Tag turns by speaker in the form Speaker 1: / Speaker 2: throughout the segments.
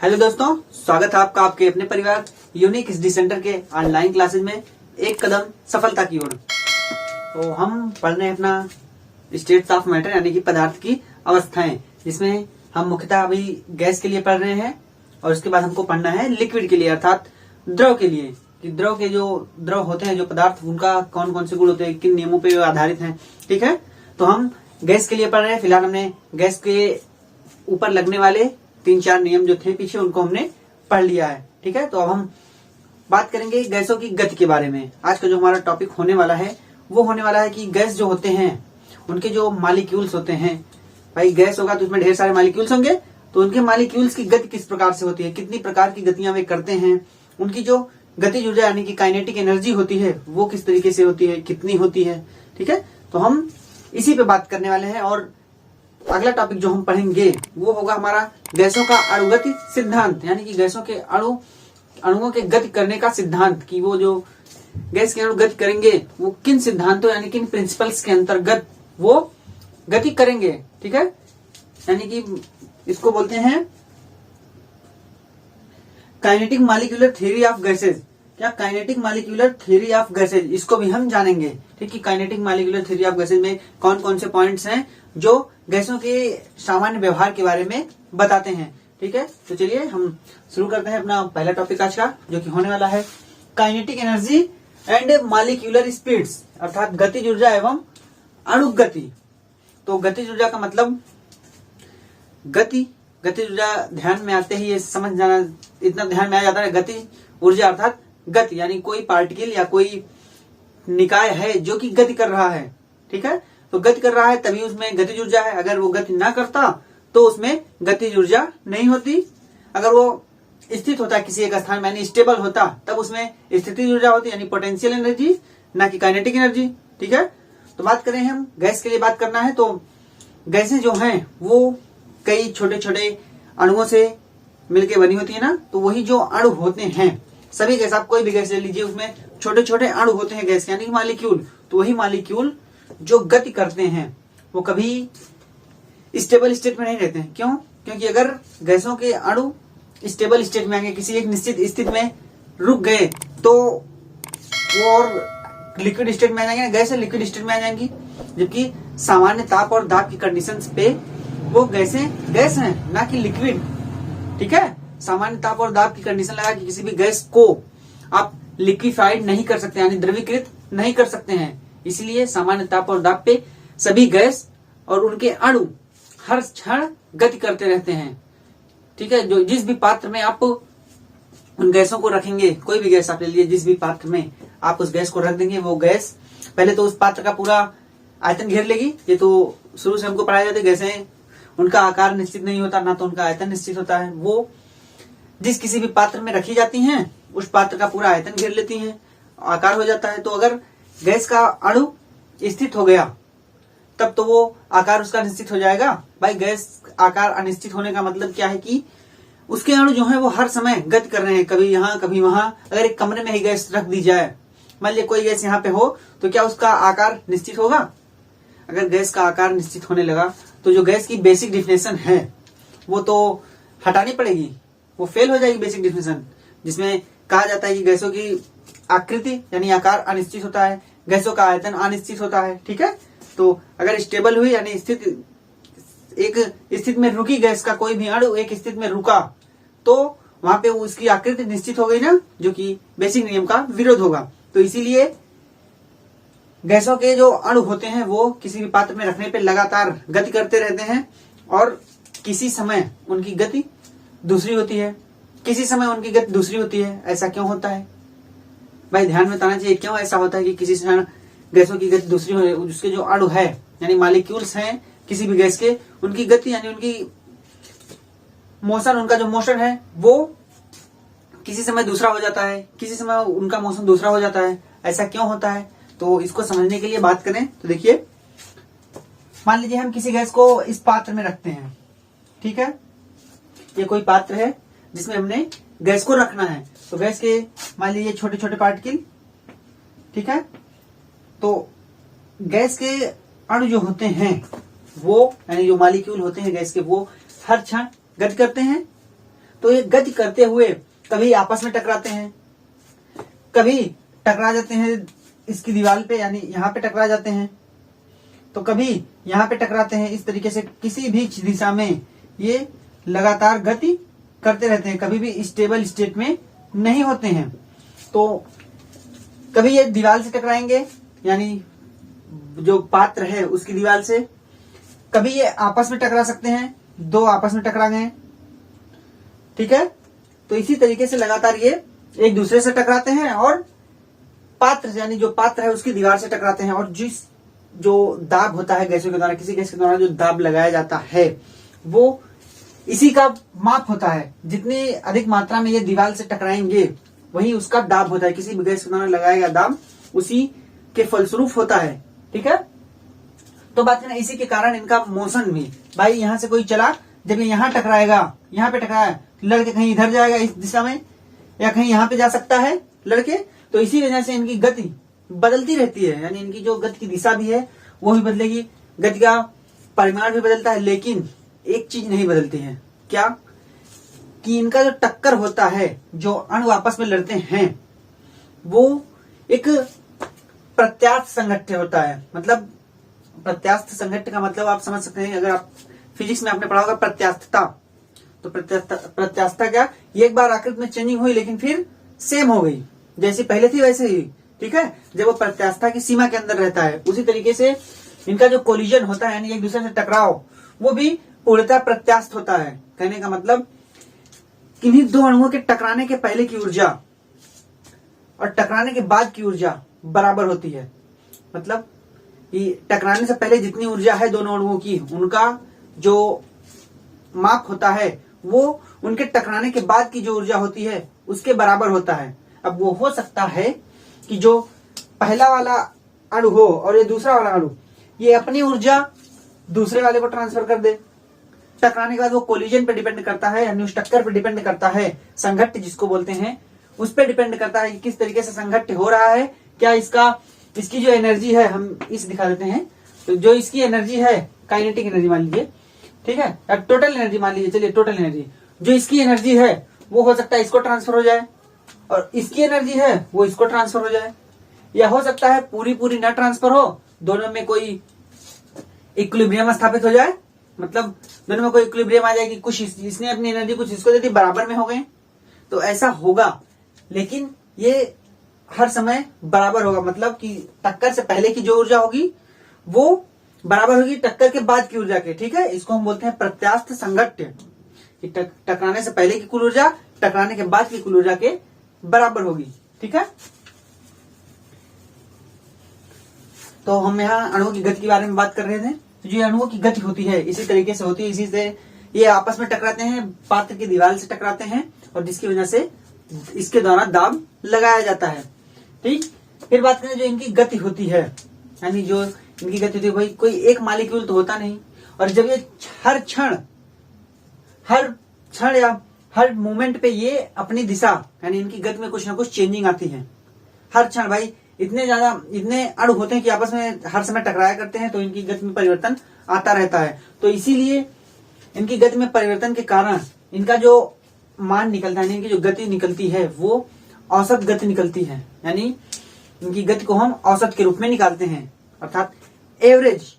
Speaker 1: Hello दोस्तों, स्वागत है आपका आपके अपने परिवार यूनिक स्टडी सेंटर के ऑनलाइन क्लासेस में एक कदम सफलता की ओर। तो हम पढ़ रहे हैं अपना स्टेट्स ऑफ मैटर यानी कि पदार्थ की अवस्थाएं, जिसमें हम मुख्यतः अभी गैस के लिए पढ़ रहे हैं और उसके बाद हमको पढ़ना है लिक्विड के लिए अर्थात द्रव के लिए कि द्रव के जो द्रव होते हैं जो पदार्थ उनका कौन कौन से गुण होते हैं, किन नियमों पर आधारित हैं। ठीक है, तो हम गैस के लिए पढ़ रहे हैं। फिलहाल हमने गैस के ऊपर लगने वाले 3-4 नियम जो थे पीछे उनको हमने पढ़ लिया है। ठीक है, तो अब हम बात करेंगे गैसों की गति के बारे में। आज का जो हमारा टॉपिक होने वाला है वो होने वाला है कि गैस जो होते हैं उनके जो मॉलिक्यूल्स होते हैं। भाई गैस होगा तो उसमें ढेर सारे मॉलिक्यूल्स होंगे, तो उनके मॉलिक्यूल्स की गति किस प्रकार से होती है, कितनी प्रकार की गतियां वे करते हैं, उनकी जो गतिज ऊर्जा यानी कि काइनेटिक एनर्जी होती है वो किस तरीके से होती है, कितनी होती है। ठीक है, तो हम इसी पे बात करने वाले हैं। और अगला टॉपिक जो हम पढ़ेंगे वो होगा हमारा गैसों का अणुगति सिद्धांत, यानी कि गैसों के अणुओं के गति करने का सिद्धांत कि वो जो गैस के अणु गति करेंगे वो किन सिद्धांतों यानी किन प्रिंसिपल्स के अंतर्गत वो गति करेंगे। ठीक है, यानी कि इसको बोलते हैं kinetic molecular theory of gases. क्या kinetic molecular theory of gases, इसको भी हम जानेंगे। ठीक है, kinetic molecular theory of gases में कौन कौन से पॉइंट्स हैं जो गैसों के सामान्य व्यवहार के बारे में बताते हैं। ठीक है, तो चलिए हम शुरू करते हैं अपना पहला टॉपिक आज का, जो कि होने वाला है kinetic energy and molecular speeds अर्थात गतिज ऊर्जा एवं अणु गति। तो गतिज ऊर्जा का मतलब गतिज ऊर्जा ध्यान में आते ही ये समझ जाना, इतना ध्यान में आ जाता है। गति ऊर्जा अर्थात गति यानी कोई पार्टिकल या कोई निकाय है जो कि गति कर रहा है। ठीक है, तो गति कर रहा है तभी उसमें गतिज ऊर्जा है। अगर वो गति ना करता तो उसमें गतिज ऊर्जा नहीं होती। अगर वो स्थित होता किसी एक स्थान में यानी स्टेबल होता तब उसमें स्थितिज ऊर्जा होती यानी पोटेंशियल एनर्जी, ना कि काइनेटिक एनर्जी। ठीक है, तो बात करें हम गैस के लिए बात करना है तो गैसें जो हैं वो कई छोटे छोटे अणुओं से मिलकर बनी होती है ना। तो वही जो अणु होते हैं सभी गैस, आप कोई भी गैस ले लीजिए उसमें छोटे छोटे अणु होते हैं गैस यानी मॉलिक्यूल। तो वही मॉलिक्यूल जो गति करते हैं वो कभी स्टेबल स्टेट में नहीं रहते हैं। क्यों? क्योंकि अगर गैसों के अणु स्टेबल स्टेट में आएंगे, किसी एक निश्चित स्थिति में रुक गए तो वो और लिक्विड स्टेट में आ जाएंगे, गैस लिक्विड स्टेट में आ जाएंगी। जबकि सामान्य ताप और दाब की कंडीशंस पे वो गैसें गैस हैं ना कि लिक्विड। ठीक है, सामान्य ताप और दाब की कंडीशन लगा कि किसी भी गैस को आप लिक्विफाइड नहीं कर सकते यानी द्रवीकृत नहीं कर सकते हैं। इसलिए सामान्य ताप और दाब पे सभी गैस और उनके अणु हर क्षण गति करते रहते हैं। ठीक है, जो जिस भी पात्र में आप उन गैसों को रखेंगे, कोई भी गैस आप ले लीजिए, जिस भी पात्र में आप उस गैस को रख देंगे वो गैस पहले तो उस पात्र का पूरा आयतन घेर लेगी। ये तो शुरू से हमको पढ़ाया जाता है, गैसें उनका आकार निश्चित नहीं होता ना तो उनका आयतन निश्चित होता है। वो जिस किसी भी पात्र में रखी जाती हैं उस पात्र का पूरा आयतन घेर लेती हैं, आकार हो जाता है। तो अगर गैस का अणु स्थित हो गया तब तो वो आकार उसका निश्चित हो जाएगा। भाई गैस आकार अनिश्चित होने का मतलब क्या है कि उसके अणु जो है वो हर समय गति कर रहे हैं, कभी यहाँ कभी वहां। अगर एक कमरे में ही गैस रख दी जाए, मान लीजिए कोई गैस यहाँ पे हो, तो क्या उसका आकार निश्चित होगा? अगर गैस का आकार निश्चित होने लगा तो जो गैस की बेसिक डिफिनेशन है वो तो हटानी पड़ेगी, वो फेल हो जाएगी बेसिक डिफिनेशन, जिसमें कहा जाता है कि गैसों की आकृति यानी आकार अनिश्चित होता है, गैसों का आयतन अनिश्चित होता है। ठीक है, तो अगर स्टेबल हुई यानी एक स्थिति में रुकी गैस का कोई भी अणु एक स्थिति में रुका तो वहां पे उसकी आकृति निश्चित हो गई ना, जो कि बेसिक नियम का विरोध होगा। तो इसीलिए गैसों के जो अणु होते हैं वो किसी भी पात्र में रखने पे लगातार गति करते रहते हैं और किसी समय उनकी गति दूसरी होती है, किसी समय उनकी गति दूसरी होती है। ऐसा क्यों होता है भाई? ध्यान में बताना चाहिए क्यों ऐसा होता है कि किसी समय गैसों की गति दूसरी हो, उसके जो अणु है यानी मॉलिक्यूल्स हैं किसी भी गैस के, उनकी गति यानी उनकी मोशन, उनका जो मोशन है वो किसी समय दूसरा हो जाता है, किसी समय उनका मोशन दूसरा हो जाता है। ऐसा क्यों होता है? तो इसको समझने के लिए बात करें तो देखिए, मान लीजिए हम किसी गैस को इस पात्र में रखते हैं। ठीक है, ये कोई पात्र है जिसमें हमने गैस को रखना है। तो गैस के मान लीजिए छोटे छोटे पार्टिकल। ठीक है, तो गैस के अणु जो होते हैं वो यानी जो मॉलिक्यूल होते हैं गैस के वो हर क्षण गति करते हैं। तो ये गति करते हुए कभी आपस में टकराते हैं, कभी टकरा जाते हैं इसकी दीवार पे, यानी यहाँ पे टकरा जाते हैं, तो कभी यहाँ पे टकराते हैं। इस तरीके से किसी भी दिशा में ये लगातार गति करते रहते हैं, कभी भी स्टेबल स्टेट में नहीं होते हैं। तो कभी ये दीवार से टकराएंगे, यानी जो पात्र है उसकी दीवार से, कभी ये आपस में टकरा सकते हैं, दो आपस में टकरा गए, ठीक है। तो इसी तरीके से लगातार ये एक दूसरे से टकराते हैं और पात्र यानी जो पात्र है उसकी दीवार से टकराते हैं। और जो दाब होता है गैसों के द्वारा, किसी गैस के द्वारा जो दाब लगाया जाता है वो इसी का माप होता है। जितनी अधिक मात्रा में ये दीवार से टकराएंगे वही उसका दाब होता है। किसी भी गैस के द्वारा लगाया गया दाब उसी के फलस्वरूप होता है, ठीक है। तो बात करें इसी के कारण इनका मोशन भी, भाई यहां से कोई चला, जब ये यहाँ टकराएगा, यहाँ पे टकराया, लड़के कहीं इधर जाएगा इस दिशा में, या कहीं यहाँ पे जा सकता है लड़के। तो इसी वजह से इनकी गति बदलती रहती है, यानी इनकी जो गति की दिशा भी है वो भी बदलेगी, गति का परिमाण भी बदलता है। लेकिन एक चीज नहीं बदलती है, क्या? कि इनका जो टक्कर होता है, जो अणु आपस में लड़ते हैं, वो एक प्रत्यास्थ संघट्ट होता है। मतलब प्रत्यास्थ संघट्ट का मतलब आप समझ सकते हैं, अगर आप फिजिक्स में आपने पढ़ा होगा प्रत्यास्थता, तो प्रत्यास्थता क्या? ये एक बार आकृति में चेंजिंग हुई लेकिन फिर सेम हो गई, जैसी पहले थी वैसे ही, ठीक है। जब वो प्रत्यास्थता की सीमा के अंदर रहता है, उसी तरीके से इनका जो कोलिजन होता है, यानी एक दूसरे से टकराव, वो भी पूर्णतः प्रत्यास्थ होता है। कहने का मतलब किन्हीं दो अणुओं के टकराने के पहले की ऊर्जा और टकराने के बाद की ऊर्जा बराबर होती है। मतलब कि टकराने से पहले जितनी ऊर्जा है दोनों अणुओं की, उनका जो माप होता है वो उनके टकराने के बाद की जो ऊर्जा होती है उसके बराबर होता है। अब वो हो सकता है कि जो पहला वाला अणु हो और ये दूसरा वाला अणु, ये अपनी ऊर्जा दूसरे वाले को ट्रांसफर कर दे। टकराने के बाद वो कोलिजन पे डिपेंड करता है, यानी उस टक्कर पे डिपेंड करता है, संघट्ट जिसको बोलते हैं, उस पे डिपेंड करता है कि किस तरीके से संघट्ट हो रहा है। क्या इसकी जो एनर्जी है, हम इस दिखा देते हैं, तो जो इसकी एनर्जी है, काइनेटिक एनर्जी मान लीजिए, ठीक है, अब टोटल एनर्जी मान लीजिए, चलिए टोटल एनर्जी, जो इसकी एनर्जी है वो हो सकता है इसको ट्रांसफर हो जाए, और इसकी एनर्जी है वो इसको ट्रांसफर हो जाए, या हो सकता है पूरी ना ट्रांसफर हो, दोनों में कोई इक्विलिब्रियम स्थापित हो जाए, मतलब दोनों में कोई इक्विलिब्रियम आ जाए कि कुछ इसने अपनी एनर्जी कुछ इसको दे दी, बराबर में हो गए, तो ऐसा होगा। लेकिन ये हर समय बराबर होगा, मतलब कि टक्कर से पहले की जो ऊर्जा होगी वो बराबर होगी टक्कर के बाद की ऊर्जा के, ठीक है। इसको हम बोलते हैं प्रत्यास्थ संघट्ट, कि टकराने से पहले की कुल ऊर्जा टकराने के बाद की कुल ऊर्जा के बराबर होगी, ठीक है। तो हम यहाँ अणुओं की गति के बारे में बात कर रहे थे। तो जो अणुओं की गति होती है इसी तरीके से होती है, इसी से ये आपस में टकराते हैं, पात्र की दीवार से टकराते हैं, और जिसकी वजह से इसके द्वारा दाब लगाया जाता है, ठीक। फिर बात करें जो इनकी गति होती है, यानी जो इनकी गति होती है, भाई कोई एक मॉलिक्यूल तो होता नहीं, और जब ये हर क्षण या हर मोमेंट पे ये अपनी दिशा, यानी इनकी गति में कुछ ना कुछ चेंजिंग आती है हर क्षण। भाई इतने अणु होते हैं कि आपस में हर समय टकराया करते हैं, तो इनकी गति में परिवर्तन आता रहता है। तो इसीलिए इनकी गति में परिवर्तन के कारण इनका जो मान निकलता है, इनकी जो गति निकलती है वो औसत गति निकलती है, यानी इनकी गति को हम औसत के रूप में निकालते हैं, अर्थात एवरेज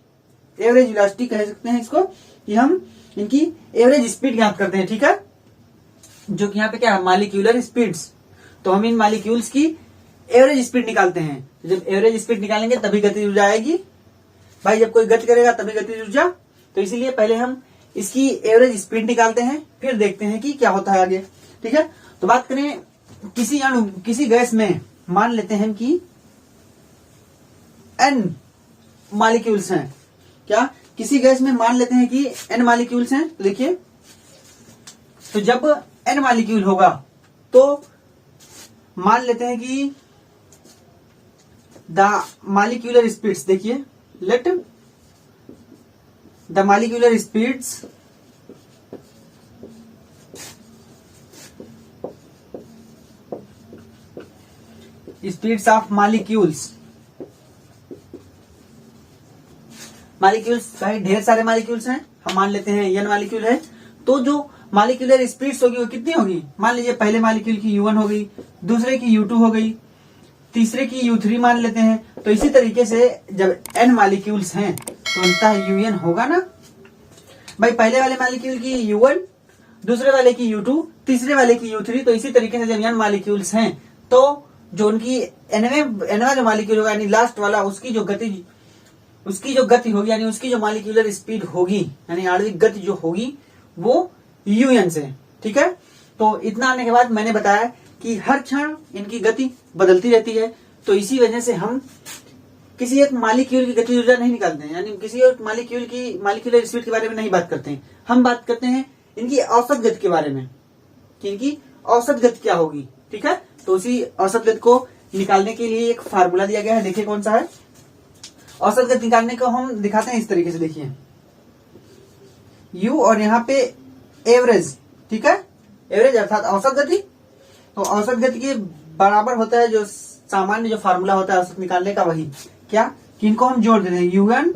Speaker 1: वेलोसिटी कह सकते हैं इसको, कि हम इनकी एवरेज स्पीड ज्ञात करते हैं, ठीक है। जो कि यहाँ पे क्या है, मॉलिक्यूलर स्पीड्स। तो हम इन मॉलिक्यूल्स की एवरेज स्पीड निकालते हैं। जब एवरेज स्पीड निकालेंगे तभी गतिज ऊर्जा आएगी। भाई जब कोई गति करेगा तभी गतिज ऊर्जा, तो इसीलिए पहले हम इसकी एवरेज स्पीड निकालते हैं, फिर देखते हैं कि क्या होता है आगे, ठीक है। तो बात करें किसी गैस में, मान लेते हैं कि n मॉलिक्यूल्स हैं, क्या किसी गैस में मान लेते हैं कि n मॉलिक्यूल्स हैं, तो देखिए, तो जब n मॉलिक्यूल होगा तो मान लेते हैं कि द मॉलिक्यूलर स्पीड्स, देखिए, let the molecular speeds of molecules भाई ढेर सारे मॉलिक्यूल्स हैं, हम मान लेते हैं n मॉलिक्यूल है, तो जो मालिक्यूलर स्पीड्स होगी वो कितनी होगी, मान लीजिए पहले मालिक्यूल की U1 हो गई, दूसरे की U2 हो गई, तीसरे की U3 मान लेते हैं। तो इसी तरीके से जब n मालिक्यूल्स हैं तो अंततः UN होगा ना भाई, पहले वाले मालिक्यूल की U1, दूसरे वाले की U2, तीसरे वाले की U3। तो इसी तरीके से जब n मालिक्यूल्स हैं तो जो उनकी nवा जो मालिक्यूल होगा यानी लास्ट वाला उसकी जो गति होगी यानी उसकी जो मालिक्यूलर स्पीड होगी यानी आणविक गति जो होगी वो UN से, ठीक है। तो इतना आने के बाद मैंने बताया कि हर क्षण इनकी गति बदलती रहती है। तो इसी वजह से हम किसी एक मालिक्यूल की गतिज ऊर्जा नहीं निकालते हैं, यानी किसी एक मालिक्यूल की मालिक्यूलर स्पीड के बारे में नहीं बात करते हैं। हम बात करते हैं इनकी औसत गति के बारे में कि इनकी औसत गति क्या होगी, ठीक है। तो उसी औसत गति को निकालने के लिए एक फार्मूला दिया गया है, देखिए कौन सा है। औसत गति निकालने को हम दिखाते हैं इस तरीके से, देखिए U और यहाँ पे एवरेज, ठीक है। एवरेज अर्थात औसत गति। तो औसत गति के बराबर होता है जो सामान्य जो फार्मूला होता है औसत निकालने का, वही क्या कि इनको हम जोड़ देते हैं U1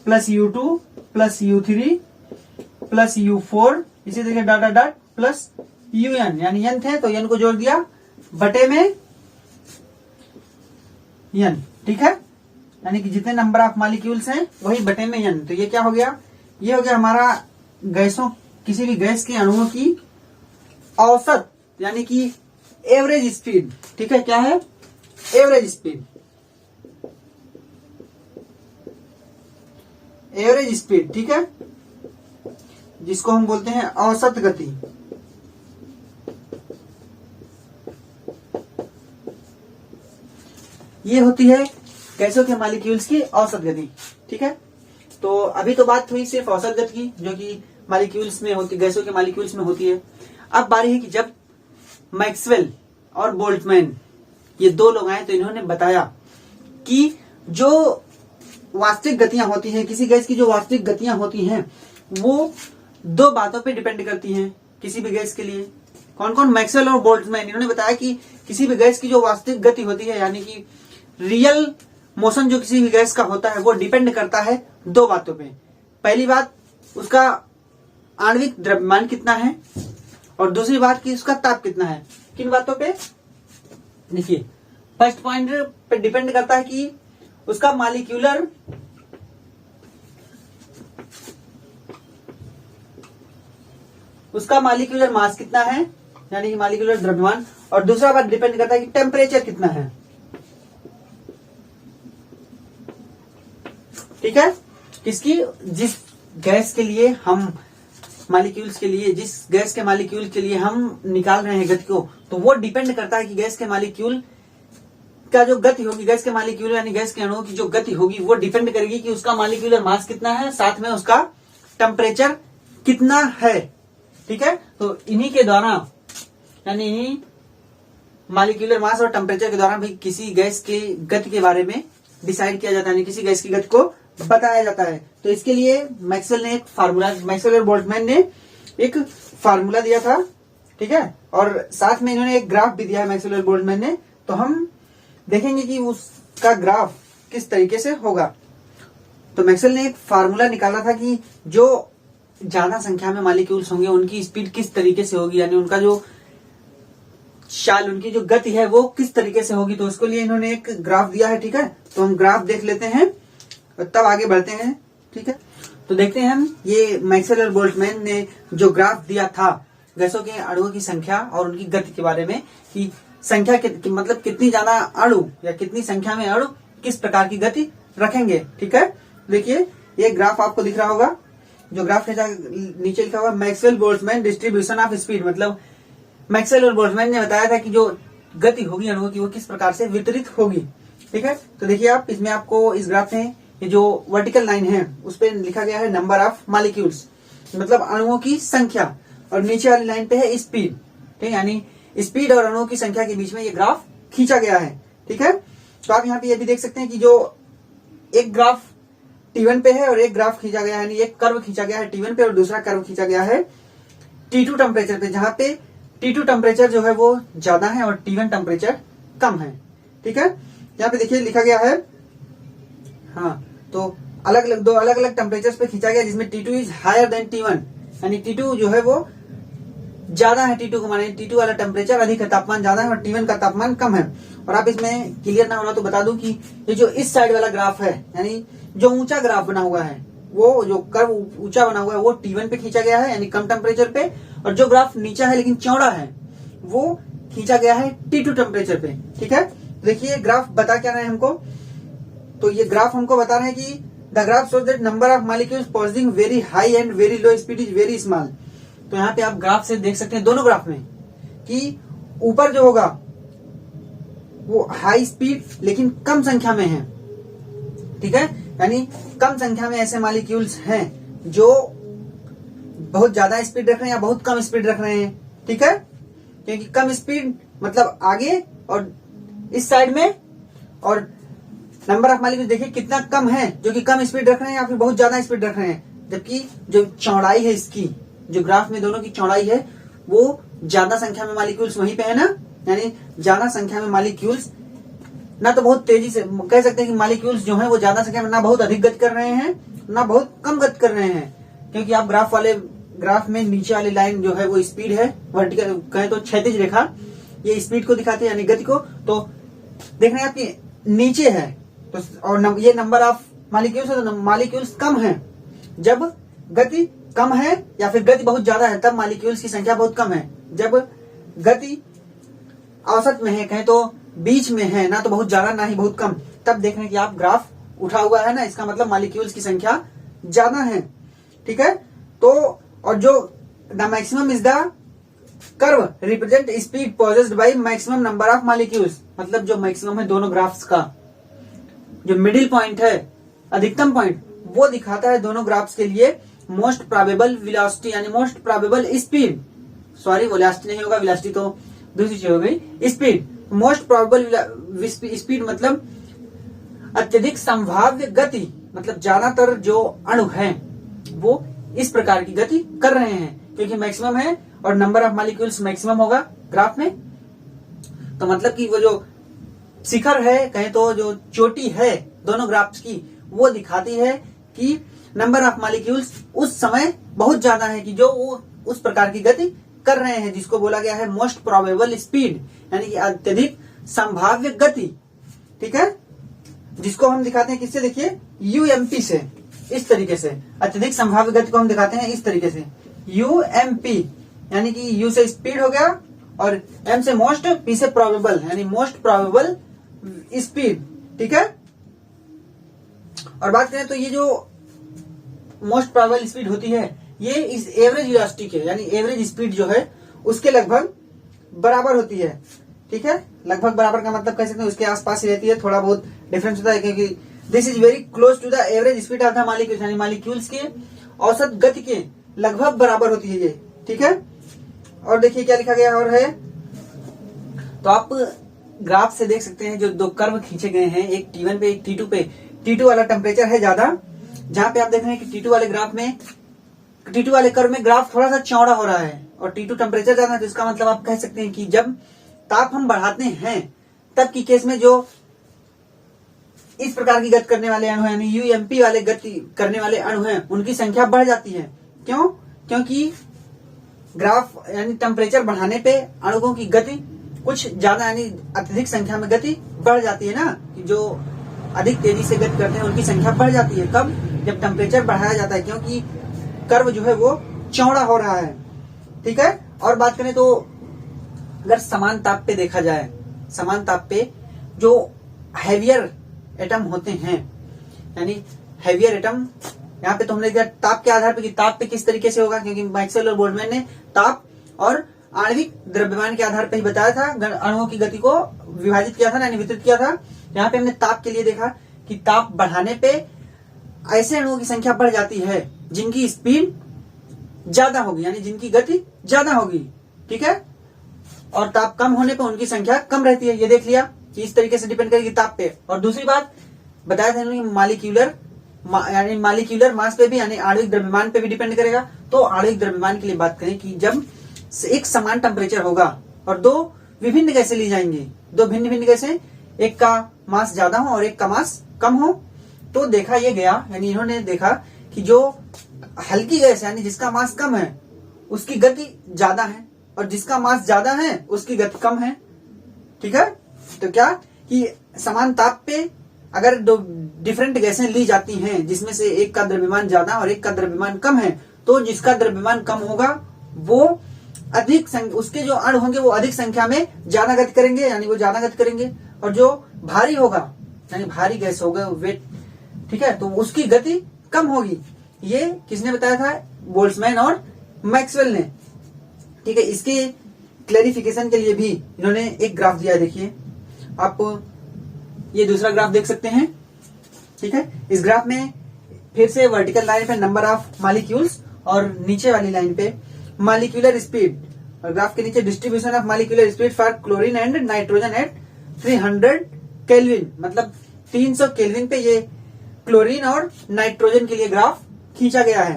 Speaker 1: plus U2 plus U3 plus U4 इसी तरीके dot dot dot plus UN, यानी n थे तो n को जोड़ दिया बटे में n, ठीक है। यानी कि जितने नंबर ऑफ मॉलिक्यूल्स हैं वही बटे में n। तो ये क्या हो गया, ये हो गया हमारा गैसों, किसी भी गैस के अणुओं की औसत यानी कि एवरेज स्पीड, ठीक है। क्या है, एवरेज स्पीड, एवरेज स्पीड, ठीक है, जिसको हम बोलते हैं औसत गति। ये होती है गैसों के मॉलिक्यूल्स की औसत गति, ठीक है। तो अभी तो बात हुई सिर्फ औसत गति की जो कि मॉलिक्यूल्स में होती, गैसों के मॉलिक्यूल्स में होती है। अब बारी है कि जब मैक्सवेल और बोल्ट्जमैन ये दो लोग आए तो इन्होंने बताया कि जो वास्तविक गतियां होती हैं, किसी गैस की जो वास्तविक गतियां होती हैं वो दो बातों पे डिपेंड करती हैं किसी भी गैस के लिए। कौन कौन, मैक्सवेल और बोल्ट्जमैन। इन्होंने बताया कि किसी भी गैस की जो वास्तविक गति होती है यानी कि रियल मोशन जो किसी भी गैस का होता है वो डिपेंड करता है दो बातों पे। पहली बात उसका आणविक द्रव्यमान कितना है और दूसरी बात कि उसका ताप कितना है। किन बातों पे, देखिए फर्स्ट पॉइंट पे डिपेंड करता है कि उसका मॉलिक्यूलर मास कितना है यानी कि मॉलिक्यूलर द्रव्यमान, और दूसरा बात डिपेंड करता है कि टेम्परेचर कितना है, ठीक है। किसकी, जिस गैस के लिए हम मॉलिक्यूल्स के लिए, जिस गैस के मॉलिक्यूल के लिए हम निकाल रहे हैं गति को, तो वो डिपेंड करता है कि गैस के मॉलिक्यूल का जो गति होगी, गैस के मॉलिक्यूल यानी गैस के अणुओं की जो गति होगी वो डिपेंड करेगी कि उसका मॉलिक्यूलर मास कितना है, साथ में उसका टेम्परेचर कितना है, ठीक है। तो इन्हीं के द्वारा यानी इन्हीं मॉलिक्यूलर मास और टेम्परेचर के द्वारा भी किसी गैस के गति के बारे में डिसाइड किया जाता है, यानी किसी गैस की गति को बताया जाता है। तो इसके लिए मैक्सवेल और बोल्ट्जमैन ने एक फार्मूला दिया था, ठीक है, और साथ में इन्होंने एक ग्राफ भी दिया है मैक्सवेल और बोल्ट्जमैन ने। तो हम देखेंगे कि उसका ग्राफ किस तरीके से होगा। तो मैक्सवेल ने एक फार्मूला निकाला था कि जो ज्यादा संख्या में मॉलिक्यूल्स होंगे उनकी स्पीड किस तरीके से होगी, यानी उनका जो चाल, उनकी जो गति है वो किस तरीके से होगी। तो उसके लिए इन्होंने एक ग्राफ दिया है, ठीक है। तो हम ग्राफ देख लेते हैं और तब आगे बढ़ते हैं, ठीक है। तो देखते हैं हम ये मैक्सवेल और बोल्ट्जमैन ने जो ग्राफ दिया था गैसों के अणुओं की संख्या और उनकी गति के बारे में कि संख्या मतलब कितनी ज्यादा अणु या कितनी संख्या में अणु किस प्रकार की गति रखेंगे, ठीक है। देखिए ये ग्राफ आपको दिख रहा होगा, जो ग्राफ नीचे लिखा हुआ Maxwell Boltzmann distribution of speed, मतलब मैक्सवेल और बोल्ट्जमैन ने बताया था कि जो गति होगी अणुओं की वो किस प्रकार से वितरित होगी, ठीक है। तो देखिए आप इसमें आपको इस ग्राफ में ये जो वर्टिकल लाइन है उस पर लिखा गया है नंबर ऑफ मॉलिक्यूल्स, मतलब अणुओं की संख्या, और नीचे वाली लाइन पे है स्पीड, ठीक है, यानी स्पीड और अणुओं की संख्या के बीच में ये ग्राफ खींचा गया है, ठीक है। तो आप यहाँ पे ये भी देख सकते हैं कि जो एक ग्राफ T1 पे है और एक ग्राफ खींचा गया है, यानी एक कर्व खींचा गया है T1 पे और दूसरा कर्व खींचा गया है T2 टेम्परेचर पे, जहां पे T2 टेम्परेचर जो है वो ज्यादा है और T1 टेम्परेचर कम है, ठीक है। यहाँ पे देखिए लिखा गया है, हाँ, तो दो अलग अलग टेम्परेचर पे खींचा गया जिसमें T2 is higher than T1, यानी T2 जो है वो ज्यादा है T2 को, माने T2 वाला टेम्परेचर अधिक है, तापमान ज्यादा है, और T1 का तापमान कम है। और आप इसमें क्लियर ना हो रहा तो बता दूं कि ये जो इस साइड वाला ग्राफ है, यानी जो ऊंचा ग्राफ बना हुआ है, वो जो कर्व ऊंचा बना हुआ है वो T1 पे खींचा गया है, यानी कम टेम्परेचर पे, और जो ग्राफ नीचा है लेकिन चौड़ा है वो खींचा गया है T2 टेम्परेचर पे। ठीक है, देखिए ग्राफ बता क्या रहे हैं हमको, तो ये ग्राफ हमको बता रहे हैं कि the graph shows that number of molecules positive very high and very low speed is very small. तो यहाँ पे आप ग्राफ से देख सकते हैं दोनों ग्राफ में कि ऊपर जो होगा वो हाई स्पीड लेकिन कम संख्या में है। ठीक है, यानी कम संख्या में ऐसे मॉलिक्यूल्स हैं जो बहुत ज्यादा स्पीड रख रहे हैं या बहुत कम स्पीड रख रहे हैं। ठीक है, क्योंकि कम स्पीड मतलब आगे और इस साइड में, और नंबर ऑफ मॉलिक्यूल्स देखिए कितना कम है, जो कि कम स्पीड रख रहे हैं या फिर बहुत ज्यादा स्पीड रख रहे हैं। जबकि जो चौड़ाई है इसकी, जो ग्राफ में दोनों की चौड़ाई है, वो ज्यादा संख्या में मॉलिक्यूल्स वहीं पे है ना, यानी ज्यादा संख्या में मॉलिक्यूल्स ना तो बहुत तेजी से कह सकते हैं कि मॉलिक्यूल्स जो है वो ज्यादा संख्या में ना बहुत अधिक गति कर रहे हैं ना बहुत कम गति कर रहे हैं। क्योंकि आप ग्राफ में नीचे वाली लाइन जो है वो स्पीड है, वर्टिकल कहें तो क्षैतिज रेखा, ये स्पीड को दिखाती है यानी गति को। तो देख रहे हैं आपकी नीचे है तो, और ये नंबर ऑफ मॉलिक्यूल्स है तो मॉलिक्यूल्स कम है। जब गति कम है या फिर गति बहुत ज्यादा है तब मॉलिक्यूल्स की संख्या बहुत कम है। जब गति औसत में है, कहें तो बीच में है, ना तो बहुत ज्यादा ना ही बहुत कम, तब देख रहे हैं कि आप ग्राफ उठा हुआ है ना, इसका मतलब मॉलिक्यूल्स की संख्या ज्यादा है। ठीक है, तो और जो the maximum is the curve represent speed possessed by maximum number of molecules, मतलब जो मैक्सिमम है दोनों ग्राफ्स का, जो मिडिल पॉइंट है अधिकतम पॉइंट, वो दिखाता है दोनों ग्राफ्स के लिए मोस्ट प्रोबेबल वेलोसिटी यानी most probable speed. Sorry, velocity नहीं होगा, वेलोसिटी तो दूसरी चीज हो गई, स्पीड। मोस्ट प्रोबेबल स्पीड मतलब अत्यधिक संभाव्य गति, मतलब ज्यादातर जो अणु हैं वो इस प्रकार की गति कर रहे हैं, क्योंकि मैक्सिमम है और नंबर ऑफ मॉलिक्यूल्स मैक्सिमम होगा ग्राफ में। तो मतलब कि वो जो शिखर है, कहें तो जो चोटी है दोनों ग्राफ्स की, वो दिखाती है कि नंबर ऑफ मॉलिक्यूल्स उस समय बहुत ज्यादा है कि जो वो उस प्रकार की गति कर रहे हैं, जिसको बोला गया है मोस्ट प्रोबेबल स्पीड, यानी कि अत्यधिक संभाव्य गति। ठीक है, जिसको हम दिखाते हैं किससे, देखिए यूएमपी से, इस तरीके से अत्यधिक संभाव्य गति को हम दिखाते हैं इस तरीके से, यूएमपी, यानी कि यू से स्पीड हो गया और एम से मोस्ट, पी से प्रोबेबल, यानी मोस्ट प्रोबेबल स्पीड। ठीक है, और बात करें तो ये जो मोस्ट प्रोबेबल स्पीड होती है ये इस एवरेज वेलोसिटी के, यानी एवरेज स्पीड जो है उसके लगभग बराबर होती है। ठीक है, लगभग बराबर का मतलब कह सकते हैं उसके आसपास ही रहती है, थोड़ा बहुत डिफरेंस होता है, क्योंकि this is very close to the average speed of the molecules, यानी मॉलिक्यूल्स के औसत गति के लगभग बराबर होती है ये। ठीक है, और देखिए क्या लिखा गया और है, तो आप ग्राफ से देख सकते हैं जो दो कर्व खींचे गए हैं, एक T1 पे एक T2 पे। T2 वाला टेम्परेचर है ज्यादा, जहां पे आप देख रहे हैं कि T2 वाले ग्राफ में, T2 वाले कर्व में ग्राफ थोड़ा सा चौड़ा हो रहा है और T2 टेम्परेचर ज्यादा है, तो इसका मतलब आप कह सकते हैं कि जब ताप हम बढ़ाते हैं तब की केस में जो इस प्रकार की गति करने वाले अणु हैं, यानी यूएमपी वाले गति करने वाले अणु हैं, उनकी संख्या बढ़ जाती है। क्यों? क्योंकि ग्राफ यानी टेम्परेचर बढ़ाने पे अणुओं की गति कुछ ज्यादा, यानी अत्यधिक संख्या में गति बढ़ जाती है ना, कि जो अधिक तेजी से गति करते हैं उनकी संख्या बढ़ जाती है। कब? जब टेम्परेचर बढ़ाया जाता है, क्योंकि कर्व जो है वो चौड़ा हो रहा है। ठीक है, और बात करें तो अगर समान ताप पे देखा जाए, समान ताप पे जो हैवियर एटम होते हैं, यानी हैवियर एटम, यहाँ पे तो हमने देखा ताप के आधार पे कि ताप पे किस तरीके से होगा, क्योंकि मैक्सवेल और बोल्ट्जमैन ने ताप और आणविक द्रव्यमान के आधार पर ही बताया था, अणुओं की गति को विभाजित किया था, यानी वितरित किया था। यहाँ पे हमने ताप के लिए देखा कि ताप बढ़ाने पे ऐसे अणुओं की संख्या बढ़ जाती है जिनकी स्पीड ज्यादा होगी, यानी जिनकी गति ज्यादा होगी। ठीक है, और ताप कम होने पे उनकी संख्या कम रहती है। ये देख लिया कि इस तरीके से डिपेंड करेगी ताप पे। और दूसरी बात बताया था मॉलिक्यूलर, यानी मॉलिक्यूलर मास पे भी, यानी आणविक द्रव्यमान पे भी डिपेंड करेगा। तो आणविक द्रव्यमान के लिए बात करें कि जब एक समान टेम्परेचर होगा और दो विभिन्न गैसें ली जाएंगी, दो भिन्न भिन्न गैसें, एक का मास ज्यादा हो और एक का मास कम हो, तो देखा ये गया, यानी इन्होंने देखा कि जो हल्की गैस यानी जिसका मास कम है उसकी गति ज्यादा है, और जिसका मास ज्यादा है उसकी गति कम है। ठीक है, तो क्या कि समान ताप पे अगर दो डिफरेंट गैसें ली जाती हैं जिसमें से एक का द्रव्यमान ज्यादा और एक का द्रव्यमान कम है, तो जिसका द्रव्यमान कम होगा वो उसके जो अणु होंगे वो अधिक संख्या में ज्यादा गति करेंगे, यानी वो ज्यादा गति करेंगे, और जो भारी होगा यानी भारी गैस होगा वेट, ठीक है, तो उसकी गति कम होगी। ये किसने बताया था? बोल्ट्जमैन और मैक्सवेल ने। ठीक है, इसके क्लैरिफिकेशन के लिए भी इन्होंने एक ग्राफ दिया है। देखिए आप ये दूसरा ग्राफ देख सकते हैं। ठीक है, इस ग्राफ में फिर से वर्टिकल लाइन पे नंबर ऑफ मॉलिक्यूल्स और नीचे वाली लाइन पे मॉलिक्यूलर स्पीड, और ग्राफ के नीचे distribution of molecular speed for chlorine and nitrogen eight 300 kelvin, मतलब 300 केल्विन पे ये क्लोरीन और नाइट्रोजन के लिए ग्राफ खींचा गया है।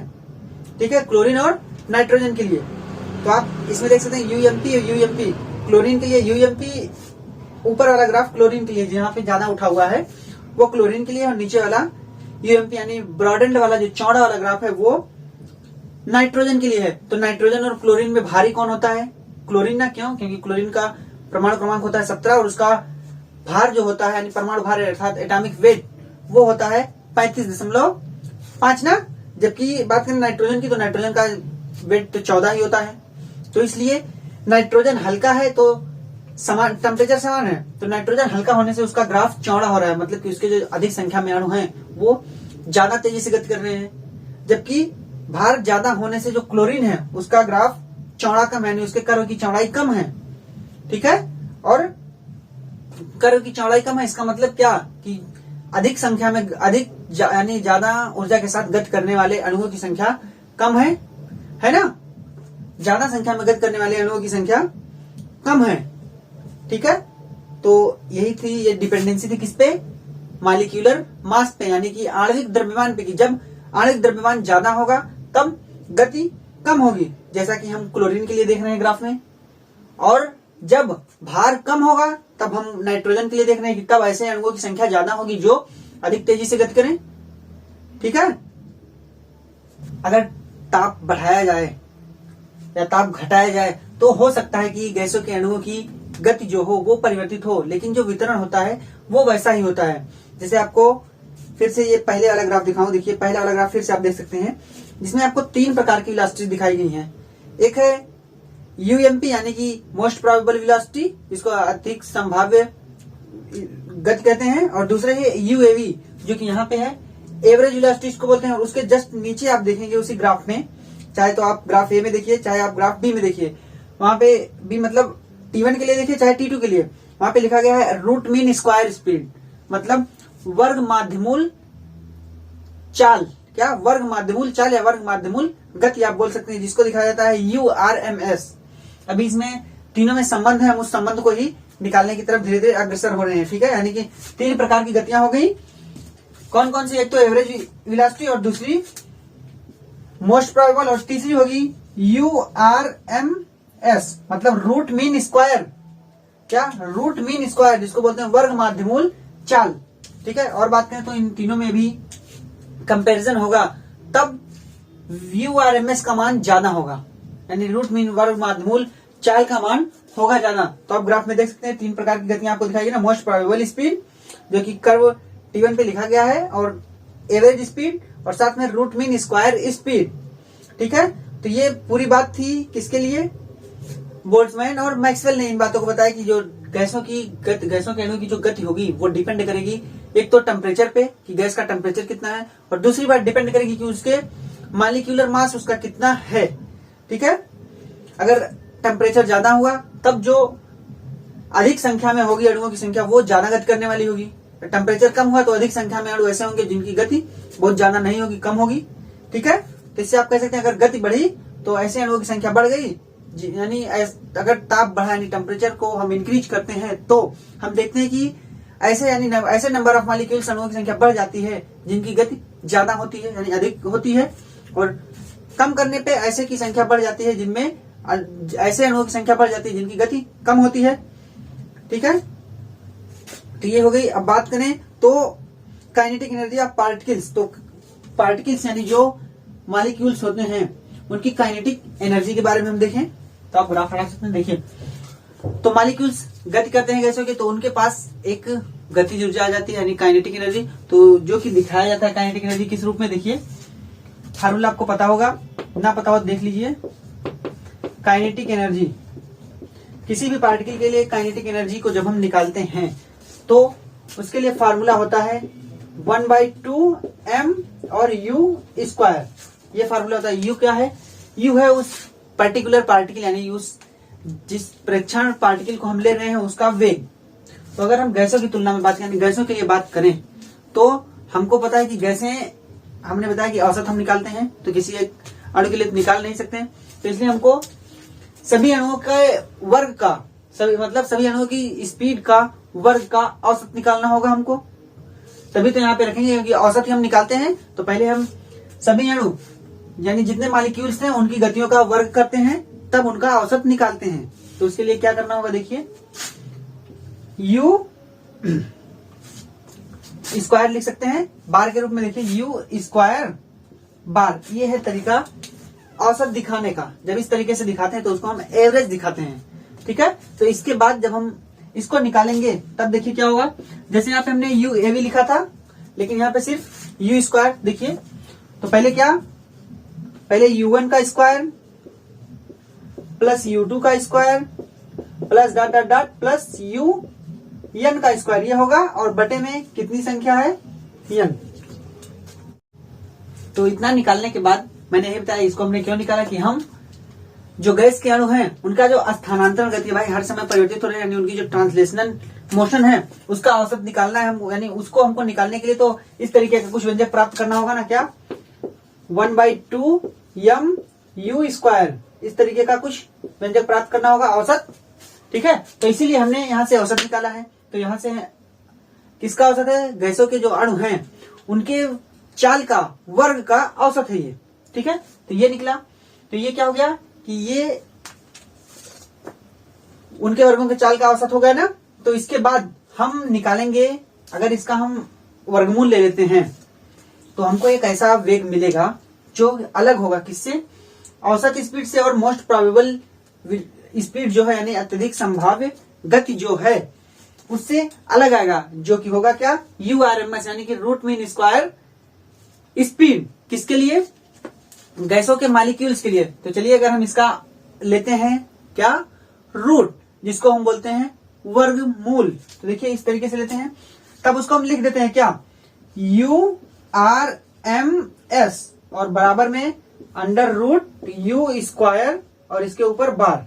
Speaker 1: ठीक है, क्लोरीन और नाइट्रोजन के लिए। तो आप इसमें देख सकते हैं यूएमपी और यूएमपी। क्लोरीन के लिए यूएमपी, ऊपर वाला ग्राफ क्लोरीन के लिए जहां पे ज्यादा उठा हुआ है वो क्लोरीन के लिए, और नीचे वाला यूएमपी यानी ब्रॉडेंड वाला जो चौड़ा वाला ग्राफ है वो नाइट्रोजन के लिए है। तो नाइट्रोजन और क्लोरीन में भारी कौन होता है? क्लोरीन ना। क्यों? क्योंकि क्लोरीन का परमाणु क्रमांक होता है 17 और उसका भार जो होता है यानी परमाणु भार अर्थात एटॉमिक वेट वो होता है 35.5 ना। जबकि बात करें नाइट्रोजन की तो नाइट्रोजन का वेट तो 14 ही होता है। तो इसलिए नाइट्रोजन हल्का है तो समान टेम्परेचर समान है, तो नाइट्रोजन हल्का होने से उसका ग्राफ चौड़ा हो रहा है, मतलब कि उसके जो अधिक संख्या में अणु हैं वो ज्यादा तेजी से गति कर रहे हैं। जबकि भार ज्यादा होने से जो क्लोरीन है उसका ग्राफ चौड़ा कम है, यानी उसके कर्व की चौड़ाई कम है। ठीक है, और कर्व की चौड़ाई कम है इसका मतलब क्या कि अधिक संख्या में यानी ज्यादा ऊर्जा के साथ गति करने वाले अणुओं की संख्या कम है ना। ज्यादा संख्या में गति करने वाले अणुओं की संख्या कम है। ठीक है, तो यही थी, ये डिपेंडेंसी थी किस पे? मॉलिक्यूलर मास पे, यानी कि आणविक द्रव्यमान पे, कि जब आणविक द्रव्यमान ज्यादा होगा तब गति कम होगी, जैसा कि हम क्लोरीन के लिए देख रहे हैं ग्राफ में। और जब भार कम होगा तब हम नाइट्रोजन के लिए देख रहे हैं कि तब ऐसे अणुओं की संख्या ज्यादा होगी जो अधिक तेजी से गति करें। ठीक है, अगर ताप बढ़ाया जाए या ताप घटाया जाए तो हो सकता है कि गैसों के अणुओं की गति जो हो वो परिवर्तित हो, लेकिन जो वितरण होता है वो वैसा ही होता है। जैसे आपको फिर से ये पहले वाला ग्राफ दिखाऊं। देखिए पहला वाला ग्राफ फिर से आप देख सकते हैं जिसमें आपको 3 प्रकार की वेलोसिटी दिखाई गई है। एक है यूएमपी यानी कि मोस्ट प्रोबेबल वेलोसिटी, जिसको अधिक संभाव्य गति कहते हैं, और दूसरे है यूएवी जो कि यहाँ पे है एवरेज वेलोसिटी इसको बोलते हैं। और उसके जस्ट नीचे आप देखेंगे उसी ग्राफ में, चाहे तो आप ग्राफ ए में देखिए चाहे आप ग्राफ बी में देखिए, वहां पे बी मतलब T1 के लिए देखिए चाहे T2 के लिए, वहां पे लिखा गया है रूट मीन स्क्वायर स्पीड, मतलब वर्ग माध्यमूल चाल। क्या? वर्ग माध्यमूल चाल या वर्ग माध्यमूल गति आप बोल सकते हैं, जिसको दिखाया जाता है URMS। अभी इसमें तीनों में संबंध है, हम उस संबंध को ही निकालने की तरफ धीरे धीरे अग्रसर हो रहे हैं। ठीक है, यानी कि 3 प्रकार की गतियां हो गई। कौन कौन सी? एक तो एवरेज वेलोसिटी, और दूसरी मोस्ट प्रोबेबल, और तीसरी होगी URMS मतलब रूट मीन स्क्वायर। क्या? रूट मीन स्क्वायर, जिसको बोलते हैं वर्ग माध्यमूल चाल। ठीक है, और बात करें तो इन तीनों में भी कंपैरिजन होगा तब URMS का मान ज्यादा होगा, यानी रूट मीन वर्ग माध्यमूल चाल का मान होगा ज्यादा। तो आप ग्राफ में देख सकते हैं 3 प्रकार की गतियां आपको दिखाई गई ना। मोस्ट प्रोबेबल स्पीड जो कि कर्व T1 पे लिखा गया है, और एवरेज स्पीड, और साथ में रूट मीन स्क्वायर स्पीड। ठीक है, तो ये पूरी बात थी किसके लिए? बोल्ट्जमैन और मैक्सवेल ने इन बातों को बताया कि जो गैसों के अणुओं की जो गति होगी वो डिपेंड करेगी एक तो टेम्परेचर पे कि गैस का टेम्परेचर कितना है, और दूसरी बात डिपेंड करेगी कि उसके मॉलिक्यूलर मास उसका कितना है। ठीक है, अगर टेम्परेचर ज्यादा हुआ तब जो अधिक संख्या में होगी अणुओं की संख्या वो ज्यादा गति करने वाली होगी। टेम्परेचर कम हुआ तो अधिक संख्या में अणु ऐसे होंगे जिनकी गति बहुत ज्यादा नहीं होगी, कम होगी। ठीक है, तो इससे आप कह सकते हैं अगर गति बढ़ी तो ऐसे अणुओं की संख्या बढ़ गई, यानी अगर ताप बढ़ा यानी टेम्परेचर को हम इंक्रीज करते हैं तो हम देखते हैं कि ऐसे नंबर ऑफ मॉलिक्यूल्स अणुओं की संख्या बढ़ जाती है जिनकी गति ज्यादा होती है यानी अधिक होती है, और कम करने पे ऐसे की संख्या बढ़ जाती है जिनमें ऐसे अणुओं की संख्या बढ़ जाती है जिनकी गति कम होती है। ठीक है, तो ये हो गई। अब बात करें तो काइनेटिक एनर्जी ऑफ पार्टिकल्स, तो पार्टिकल्स यानी जो मॉलिक्यूल्स होते हैं उनकी काइनेटिक एनर्जी के बारे में हम देखें तो आप ग्राफ बना सकते हैं। देखिए, तो मॉलिक्यूल्स गति करते हैं गैसों के, तो उनके पास एक गतिज ऊर्जा आ जाती है, यानी काइनेटिक एनर्जी। तो जो कि दिखाया जाता है काइनेटिक एनर्जी किस रूप में, देखिए फार्मूला आपको पता होगा, ना पता हो देख लीजिए। काइनेटिक एनर्जी, किसी भी पार्टिकल के लिए काइनेटिक एनर्जी को जब हम निकालते हैं तो उसके लिए फार्मूला होता है 1/2m और u²। ये फार्मूला होता है। u क्या है? u है उस पर्टिकुलर पार्टिकल, यानी उस जिस प्रेक्षण पार्टिकल को हम ले रहे हैं उसका वेग। तो अगर हम गैसों की तुलना में बात करें, गैसों के लिए बात करें, तो हमको पता है कि गैसें, हमने बताया कि औसत हम निकालते हैं, तो किसी एक अणु के लिए निकाल नहीं सकते हैं, तो इसलिए हमको सभी अणुओं के वर्ग का, सभी अणुओं की स्पीड का वर्ग का औसत निकालना होगा हमको। तभी तो यहाँ पे रखेंगे, क्योंकि औसत ही हम निकालते हैं तो पहले हम सभी अणु यानी जितने मॉलिक्यूल्स हैं उनकी गतियों का वर्ग करते हैं, तब उनका औसत निकालते हैं। तो उसके लिए क्या करना होगा, देखिए u स्क्वायर लिख सकते हैं बार के रूप में। देखिए u² बार, ये है तरीका औसत दिखाने का। जब इस तरीके से दिखाते हैं तो उसको हम एवरेज दिखाते हैं, ठीक है। तो इसके बाद जब हम इसको निकालेंगे तब देखिए क्या होगा। जैसे यहाँ पे हमने UAV लिखा था, लेकिन यहाँ पे सिर्फ u²। देखिए, तो पहले क्या, पहले u1 का स्क्वायर प्लस u2 का square plus dot dot dot plus un का स्क्वायर, ये होगा, और बटे में कितनी संख्या है, n। तो इतना निकालने के बाद मैंने ये बताया, इसको हमने क्यों निकाला कि हम जो गैस के अणु हैं उनका जो स्थानांतरण गति है भाई हर समय परिवर्तित हो रही है, यानी उनकी जो ट्रांसलेशनल मोशन है उसका औसत निकालना है हम, यानी उसको हमको निकालने के लिए तो इस तरीके का कुछ व्यंजक प्राप्त करना होगा ना। क्या, 1/2m u², इस तरीके का कुछ व्यंजक प्राप्त करना होगा, औसत, ठीक है। तो इसीलिए हमने यहाँ से औसत निकाला है। तो यहाँ से किसका औसत है, गैसों के जो अणु हैं उनके चाल का वर्ग का औसत है ये, ठीक है। तो ये निकला, तो ये क्या हो गया कि ये उनके वर्गों के चाल का औसत हो गया ना। तो इसके बाद हम निकालेंगे, अगर इसका हम वर्गमूल ले लेते हैं तो हमको एक ऐसा वेग मिलेगा जो अलग होगा, किससे, औसत स्पीड से। और मोस्ट प्रोबेबल स्पीड जो है, यानी अत्यधिक संभाव्य गति जो है, उससे अलग आएगा, जो कि होगा क्या, URMS, यानी कि रूट मीन स्क्वायर स्पीड। किसके लिए, गैसों के मॉलिक्यूल्स के लिए। तो चलिए अगर हम इसका लेते हैं क्या, रूट, जिसको हम बोलते हैं वर्गमूल, तो देखिए इस तरीके से लेते हैं, तब उसको हम लिख देते हैं क्या, URMS, और बराबर में √u² और इसके ऊपर बार,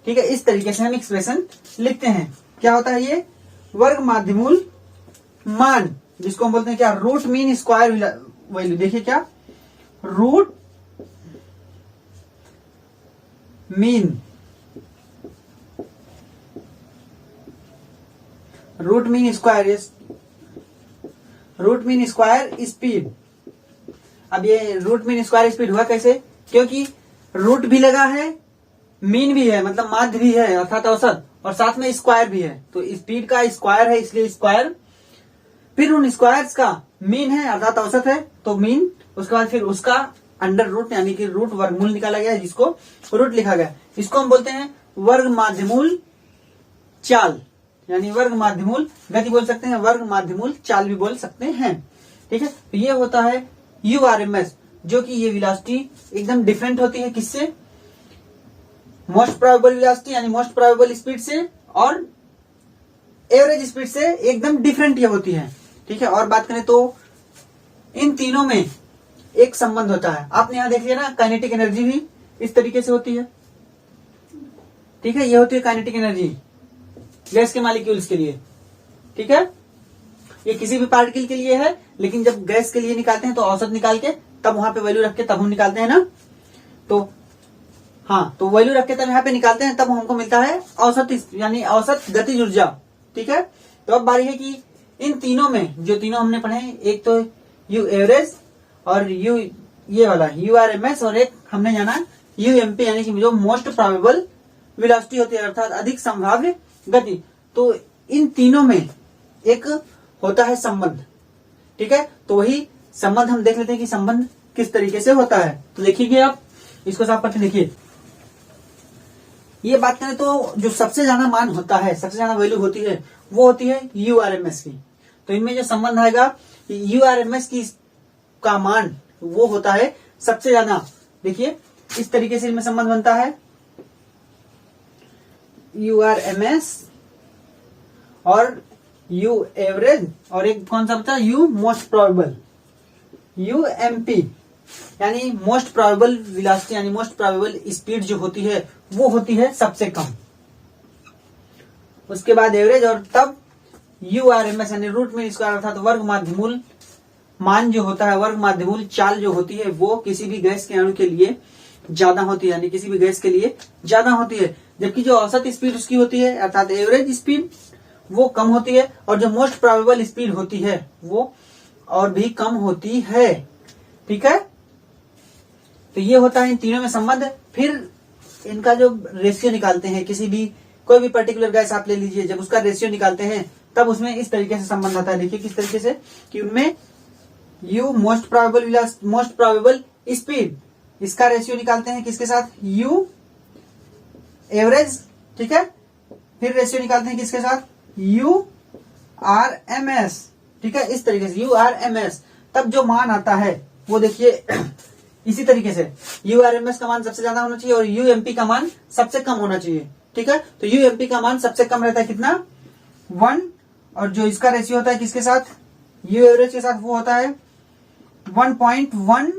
Speaker 1: ठीक है। इस तरीके से हम एक्सप्रेशन लिखते हैं। क्या होता है ये, वर्ग माध्यमूल मान, जिसको हम बोलते हैं क्या, रूट मीन स्क्वायर वैल्यू। देखिए क्या, root mean square, root mean square speed. अब ये रूट मीन स्क्वायर स्पीड हुआ कैसे, क्योंकि रूट भी लगा है, मीन भी है, मतलब माध्य भी है अर्थात औसत, और साथ में स्क्वायर भी है। तो स्पीड का स्क्वायर है, इसलिए स्क्वायर, फिर उन स्क्वायर्स का मीन है अर्थात औसत है, तो मीन, उसके बाद फिर उसका अंडर रूट, यानी कि रूट वर्गमूल निकाला गया, जिसको रूट लिखा गया। इसको हम बोलते हैं वर्ग माध्यमूल चाल, यानी वर्ग माध्यमूल गति बोल सकते हैं, वर्ग माध्यमूल चाल भी बोल सकते हैं, ठीक है। तो ये होता है URMS, जो कि ये वेलोसिटी एकदम डिफरेंट होती है, किससे, मोस्ट प्रोबेबल वेलोसिटी यानी मोस्ट प्रोबेबल स्पीड से, और एवरेज स्पीड से एकदम डिफरेंट ये होती है, ठीक है। और बात करें तो इन तीनों में एक संबंध होता है, आपने यहां देख लिया ना, काइनेटिक एनर्जी भी इस तरीके से होती है, ठीक है। ये होती है काइनेटिक एनर्जी गैस के मॉलिक्यूल्स के लिए, ठीक है। ये किसी भी पार्टिकल के लिए है, लेकिन जब गैस के लिए निकालते हैं तो औसत निकाल के तब वहां पे वैल्यू रख के तब हम निकालते हैं ना। तो हाँ, तो वैल्यू रख के तब यहाँ पे निकालते हैं, तब हमको मिलता है औसत, यानी औसत गतिज ऊर्जा, ठीक है। तो अब बारी है कि इन तीनों में, जो तीनों हमने पढ़े, एक तो U एवरेज और ये वाला URMS, और एक हमने जाना UMP, यानी कि जो मोस्ट प्रोबेबल वेलोसिटी होती है अर्थात अधिक संभाव्य गति। तो इन तीनों में एक होता है संबंध, ठीक है। तो वही संबंध हम देख लेते हैं कि संबंध किस तरीके से होता है। तो देखिए आप इसको साफ करके देखिए, ये बात करें तो जो सबसे ज्यादा मान होता है, सबसे ज्यादा वैल्यू होती है, वो होती है URMS की। तो इनमें जो संबंध आएगा URMS की का मान वो होता है सबसे ज्यादा। देखिए इस तरीके से इनमें संबंध बनता है URMS और U एवरेज, और एक कौन सा बता है U मोस्ट प्रोबेबल, UMP यानी मोस्ट प्रोबेबल वेलोसिटी यानी मोस्ट प्रोबेबल स्पीड जो होती है वो होती है सबसे कम, उसके बाद एवरेज, और तब URMS यानी रूट मीन स्क्वायर अर्थात वर्ग माध्यमूल मान जो होता है, वर्ग माध्यमूल चाल जो होती है वो किसी भी गैस के अणु के लिए ज्यादा होती है, यानी किसी भी गैस के लिए ज्यादा होती है, जबकि जो औसत स्पीड उसकी होती है अर्थात एवरेज स्पीड वो कम होती है, और जो मोस्ट प्रोबेबल स्पीड होती है वो और भी कम होती है। ठीक है, तो ये होता है इन तीनों में संबंध। फिर इनका जो रेशियो निकालते हैं, किसी भी कोई भी पर्टिकुलर गैस आप ले लीजिए, जब उसका रेशियो निकालते हैं तब उसमें इस तरीके से संबंध आता है। देखिए किस तरीके से कि उनमें U मोस्ट प्रोबेबल स्पीड, इसका रेशियो निकालते हैं किसके साथ, U एवरेज। ठीक है, फिर रेशियो निकालते हैं किसके साथ, URMS। ठीक है, इस तरीके से URMS, तब जो मान आता है वो देखिए इसी तरीके से URMS का मान सबसे ज्यादा होना चाहिए और UMP का मान सबसे कम होना चाहिए। ठीक है, तो UMP का मान सबसे कम रहता है कितना, 1, और जो इसका रेशियो होता है किसके साथ, U एवरेज के साथ, वो होता है 1.12,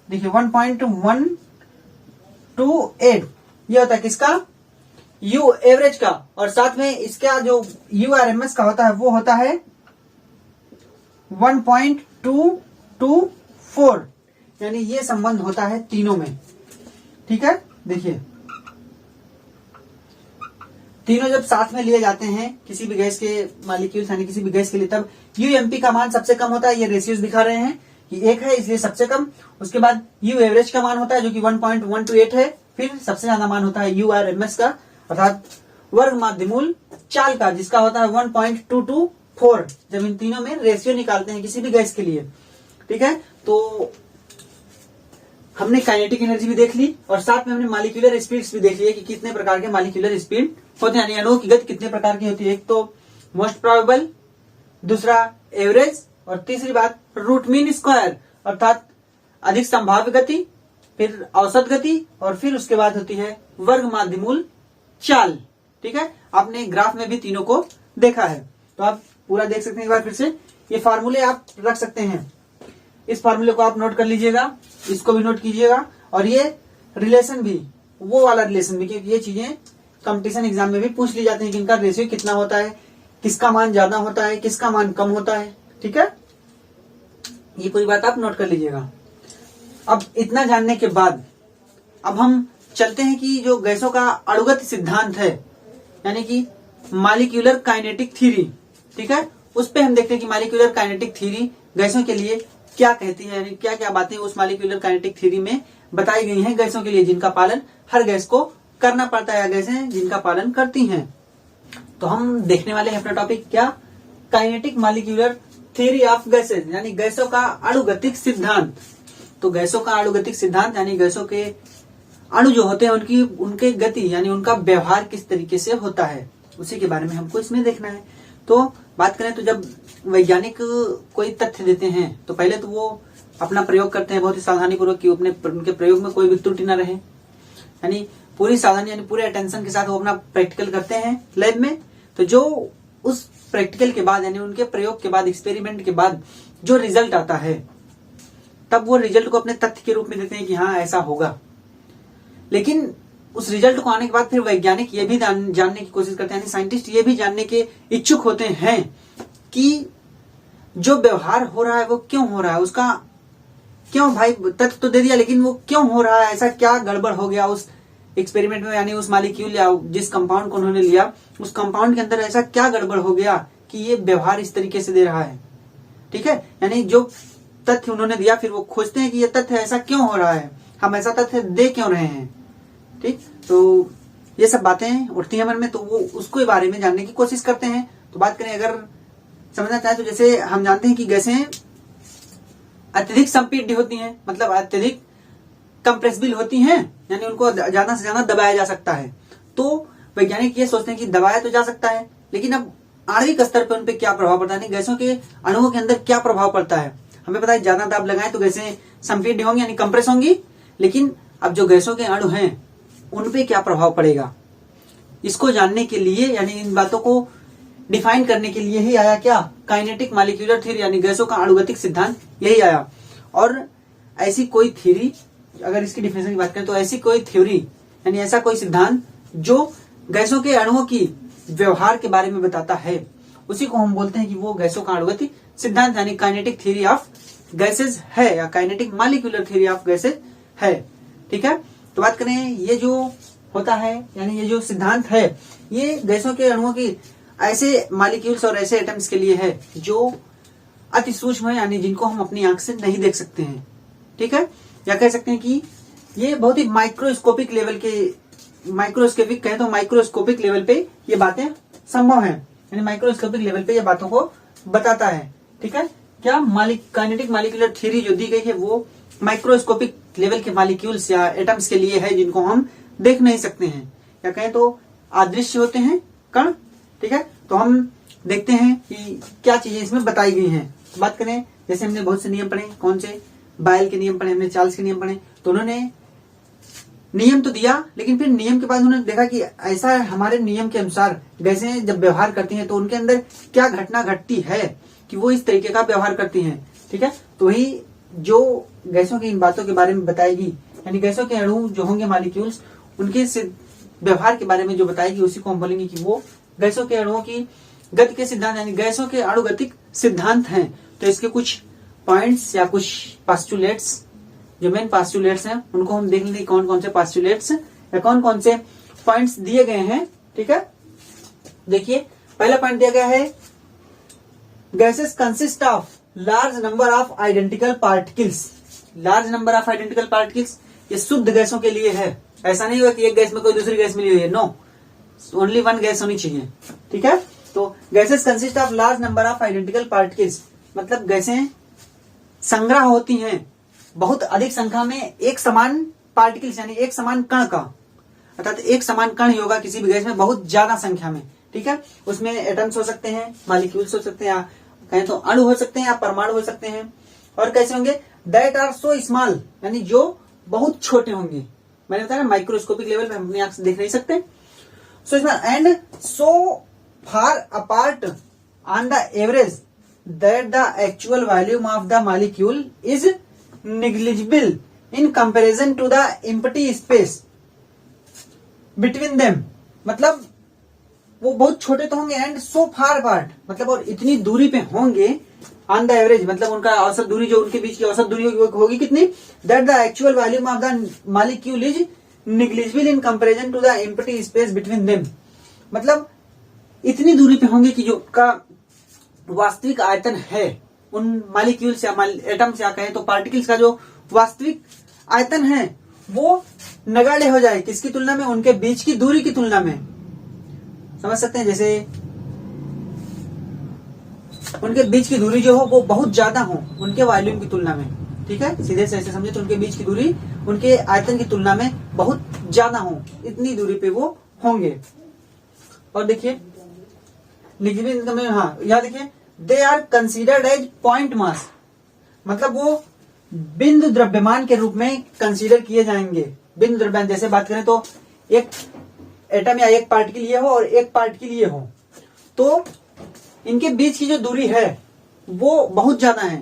Speaker 1: देखिए 1.128, ये होता है किसका, U एवरेज का, और साथ में इसका जो URMS का होता है वो होता है 1.224, यानी ये संबंध होता है तीनों में। ठीक है, देखिए तीनों जब साथ में लिए जाते हैं किसी भी गैस के मॉलिक्यूल्स यानी किसी भी गैस के लिए, तब UMP का मान सबसे कम होता है। ये रेशियोज दिखा रहे हैं कि 1 है इसलिए सबसे कम, उसके बाद U एवरेज का मान होता है जो कि 1.128 है, फिर सबसे ज्यादा मान होता है URMS का अर्थात वर्ग माध्यमूल चाल का, जिसका होता है 1.224, जब इन तीनों में रेशियो निकालते हैं किसी भी गैस के लिए। ठीक है, तो हमने काइनेटिक एनर्जी भी देख ली और साथ में हमने मॉलिक्यूलर स्पीड्स भी देख ली कि कितने प्रकार के मॉलिक्यूलर स्पीड होते हैं, यानी अणुओं की गति कितने प्रकार की होती है। एक तो मोस्ट प्रोबेबल, दूसरा एवरेज, और तीसरी बात रूट मीन स्क्वायर अर्थात अधिक संभाव्य गति, फिर औसत गति, और फिर उसके बाद होती है वर्ग माध्यमूल चाल। ठीक है, आपने ग्राफ में भी तीनों को देखा है, तो आप पूरा देख सकते हैं एक बार फिर से। ये फार्मूले आप रख सकते हैं, इस फार्मूले को आप नोट कर लीजिएगा, इसको भी नोट कीजिएगा, और ये रिलेशन भी, वो वाला रिलेशन भी, क्योंकि ये चीजें कंपटीशन एग्जाम में भी पूछ ली जाती हैं कि इनका रेशियो कितना होता है, किसका मान ज्यादा होता है, किसका मान कम होता है। ठीक है, ये पूरी बात आप नोट कर लीजिएगा। अब इतना जानने के बाद अब हम चलते हैं कि जो गैसों का अणुगत सिद्धांत है यानी कि मॉलिक्यूलर काइनेटिक थ्योरी। ठीक है, उस पे हम देखते हैं कि मॉलिक्यूलर काइनेटिक थ्योरी गैसों के लिए क्या कहती है, यानी क्या क्या बातें उस मॉलिक्यूलर काइनेटिक थ्योरी में बताई गई हैं गैसों के लिए, जिनका पालन हर गैस को करना पड़ता है, या गैसें जिनका पालन करती हैं। तो हम देखने वाले हैं अपना टॉपिक क्या, kinetic molecular theory of gases, यानी गैसों का अणुगतिक सिद्धांत। तो गैसों का अणुगतिक सिद्धांत यानी गैसों के अणु जो होते हैं उनके गति यानी उनका व्यवहार किस तरीके से होता है, उसी के बारे में हमको इसमें देखना है। तो बात करें तो जब वैज्ञानिक कोई तथ्य देते हैं तो पहले तो वो अपना प्रयोग करते हैं बहुत ही सावधानी पूर्वक कि उनके प्रयोग में कोई भी त्रुटि न रहे, यानी पूरी सावधानी यानी पूरे अटेंशन के साथ वो अपना प्रैक्टिकल करते हैं लैब में। तो जो उस प्रैक्टिकल के बाद यानी उनके प्रयोग के बाद, एक्सपेरिमेंट के बाद जो रिजल्ट आता है, तब वो रिजल्ट को अपने तथ्य के रूप में देते हैं कि हाँ ऐसा होगा। लेकिन उस रिजल्ट को आने के बाद फिर वैज्ञानिक ये भी जानने की कोशिश करते हैं, यानी साइंटिस्ट ये भी जानने के इच्छुक होते हैं कि जो व्यवहार हो रहा है वो क्यों हो रहा है, उसका क्यों, भाई तथ्य तो दे दिया लेकिन वो क्यों हो रहा है, ऐसा क्या गड़बड़ हो गया उस एक्सपेरिमेंट में, यानी उस मॉलिक्यूल या जिस कंपाउंड को उन्होंने लिया उस कंपाउंड के अंदर ऐसा क्या गड़बड़ हो गया कि ये व्यवहार इस तरीके से दे रहा है। ठीक है, यानी जो तथ्य उन्होंने दिया फिर वो खोजते हैं कि ये तथ्य ऐसा क्यों हो रहा है, हम ऐसा तथ्य दे क्यों रहे हैं। ठीक, तो ये सब बातें उठती हैं मन में, तो वो उसके बारे में जानने की कोशिश करते हैं। तो बात करें अगर समझना चाहे तो जैसे हम जानते हैं कि गैसें अत्यधिक संपीड्य होती हैं, मतलब अत्यधिक कंप्रेसिबल होती हैं, यानी उनको ज्यादा से ज्यादा दबाया जा सकता है। तो वैज्ञानिक ये सोचते हैं कि दबाया तो जा सकता है, लेकिन अब आणविक स्तर पर उन पर क्या प्रभाव पड़ता है, गैसों के अणुओं के अंदर क्या प्रभाव पड़ता है। हमें पता है ज्यादा दाब लगाएं तो गैसें संपीड्य होंगी यानी कंप्रेस होंगी, लेकिन अब जो गैसों के अणु हैं उन पे क्या प्रभाव पड़ेगा, इसको जानने के लिए यानी इन बातों को डिफाइन करने के लिए ही आया क्या, काइनेटिक मॉलिक्यूलर थ्योरी यानी गैसों का अणुगतिक सिद्धांत, यही आया। और ऐसी कोई थ्योरी, अगर इसकी डिफिनेशन की बात करें तो ऐसी कोई थ्योरी यानी ऐसा कोई सिद्धांत जो गैसों के अणुओं की व्यवहार के बारे में बताता है, उसी को हम बोलते हैं कि वो गैसों का अणुगतिक सिद्धांत यानी काइनेटिक थ्योरी ऑफ गैसेज है, या kinetic molecular theory of gases है। ठीक है, तो बात करें ये जो होता है यानी ये जो सिद्धांत है ये गैसों के अणुओं की ऐसे मॉलिक्यूल्स और ऐसे एटम्स के लिए है जो अति सूक्ष्म है, यानी जिनको हम अपनी आंख से नहीं देख सकते हैं। ठीक है, या कह सकते हैं कि ये बहुत ही माइक्रोस्कोपिक लेवल के, माइक्रोस्कोपिक कहें तो माइक्रोस्कोपिक लेवल पे ये बातें संभव है, यानी माइक्रोस्कोपिक लेवल पे ये बातों को बताता है। ठीक है, क्या काइनेटिक मॉलिक्यूलर थ्योरी जो दी गई है वो माइक्रोस्कोपिक लेवल के मॉलिक्यूल्स या एटम्स के लिए है जिनको हम देख नहीं सकते हैं, या कहें तो अदृश्य होते हैं कण। ठीक है, तो हम देखते हैं कि क्या चीजें इसमें बताई गई हैं। बात करें जैसे हमने बहुत से नियम पढ़े, कौन से, बायल के नियम पढ़े हमने, चार्ल्स के नियम पढ़े, तो उन्होंने नियम तो दिया लेकिन फिर नियम के बाद उन्होंने देखा कि ऐसा हमारे नियम के अनुसार गैसें जब व्यवहार करती हैं तो उनके अंदर क्या घटना घटती है कि वो इस तरीके का व्यवहार करती हैं। ठीक है, तो वही जो गैसों की इन बातों के बारे में बताएगी, यानी गैसों के अणु जो होंगे मॉलिक्यूल्स उनके व्यवहार के बारे में जो बताएगी उसी को हम बोलेंगे कि वो गैसों के अणुओं की गति के सिद्धांत यानी गैसों के अणुगतिक सिद्धांत हैं। तो इसके कुछ पॉइंट्स या कुछ पास्टुलेट्स, जो मेन पास्टुलेट्स हैं उनको हम देख लेंगे कौन कौन से पास्टुलेट्स या कौन कौन से पॉइंट्स दिए गए हैं। ठीक है, देखिए पहला पॉइंट दिया गया है gases consist of large number of identical particles. Large number of identical particles ये शुद्ध गैसों के लिए है, ऐसा नहीं होगा कि एक गैस में कोई दूसरी गैस मिली हुई है, नो, ओनली वन गैस होनी चाहिए। ठीक है, तो gases consist of large number of identical particles मतलब गैसें संग्रह होती हैं बहुत अधिक संख्या में एक समान पार्टिकल्स यानी एक समान कण का, अर्थात एक समान कण ही होगा किसी भी गैस में बहुत ज्यादा संख्या में। ठीक है, उसमें एटम्स हो सकते हैं, मॉलिक्यूल्स हो सकते हैं, या कहें तो अणु हो सकते हैं या परमाणु हो सकते हैं। और कैसे होंगे, दैट आर सो स्मॉल यानी जो बहुत छोटे होंगे, मैंने बताया माइक्रोस्कोपिक लेवल में हम अपनी आंख से देख नहीं सकते। So small and so far apart on the average that the actual volume of the molecule is negligible in comparison to the empty space between them। मतलब वो बहुत छोटे तो होंगे, एंड सो फार अपार्ट मतलब और इतनी दूरी पे होंगे, ऑन द एवरेज मतलब उनका औसत दूरी जो उनके बीच की औसत दूरी होगी कितनी, that the actual volume of the molecule is negligible in comparison to the empty space between them। मतलब इतनी दूरी पे होंगे कि जो का वास्तविक आयतन है उन मॉलिक्यूल्स या एटम्स या कहें तो पार्टिकल्स का जो वास्तविक आयतन है वो नगण्य हो जाए किसकी तुलना में, उनके बीच की दूरी की तुलना में। समझ सकते हैं, जैसे उनके बीच की दूरी जो हो वो बहुत ज्यादा हो उनके वॉल्यूम की तुलना में। ठीक है, सीधे से ऐसे समझे तो उनके बीच की दूरी उनके आयतन की तुलना में बहुत ज्यादा हो, इतनी दूरी पे वो होंगे। और देखिए हाँ यहाँ देखिए they are considered as point mass मतलब वो बिंदु द्रव्यमान के रूप में कंसीडर किए जाएंगे। बिंदु द्रव्यमान जैसे बात करें तो एक एटम या एक पार्टिकल ये हो और एक पार्टिकल ये हो तो इनके बीच की जो दूरी है वो बहुत ज्यादा है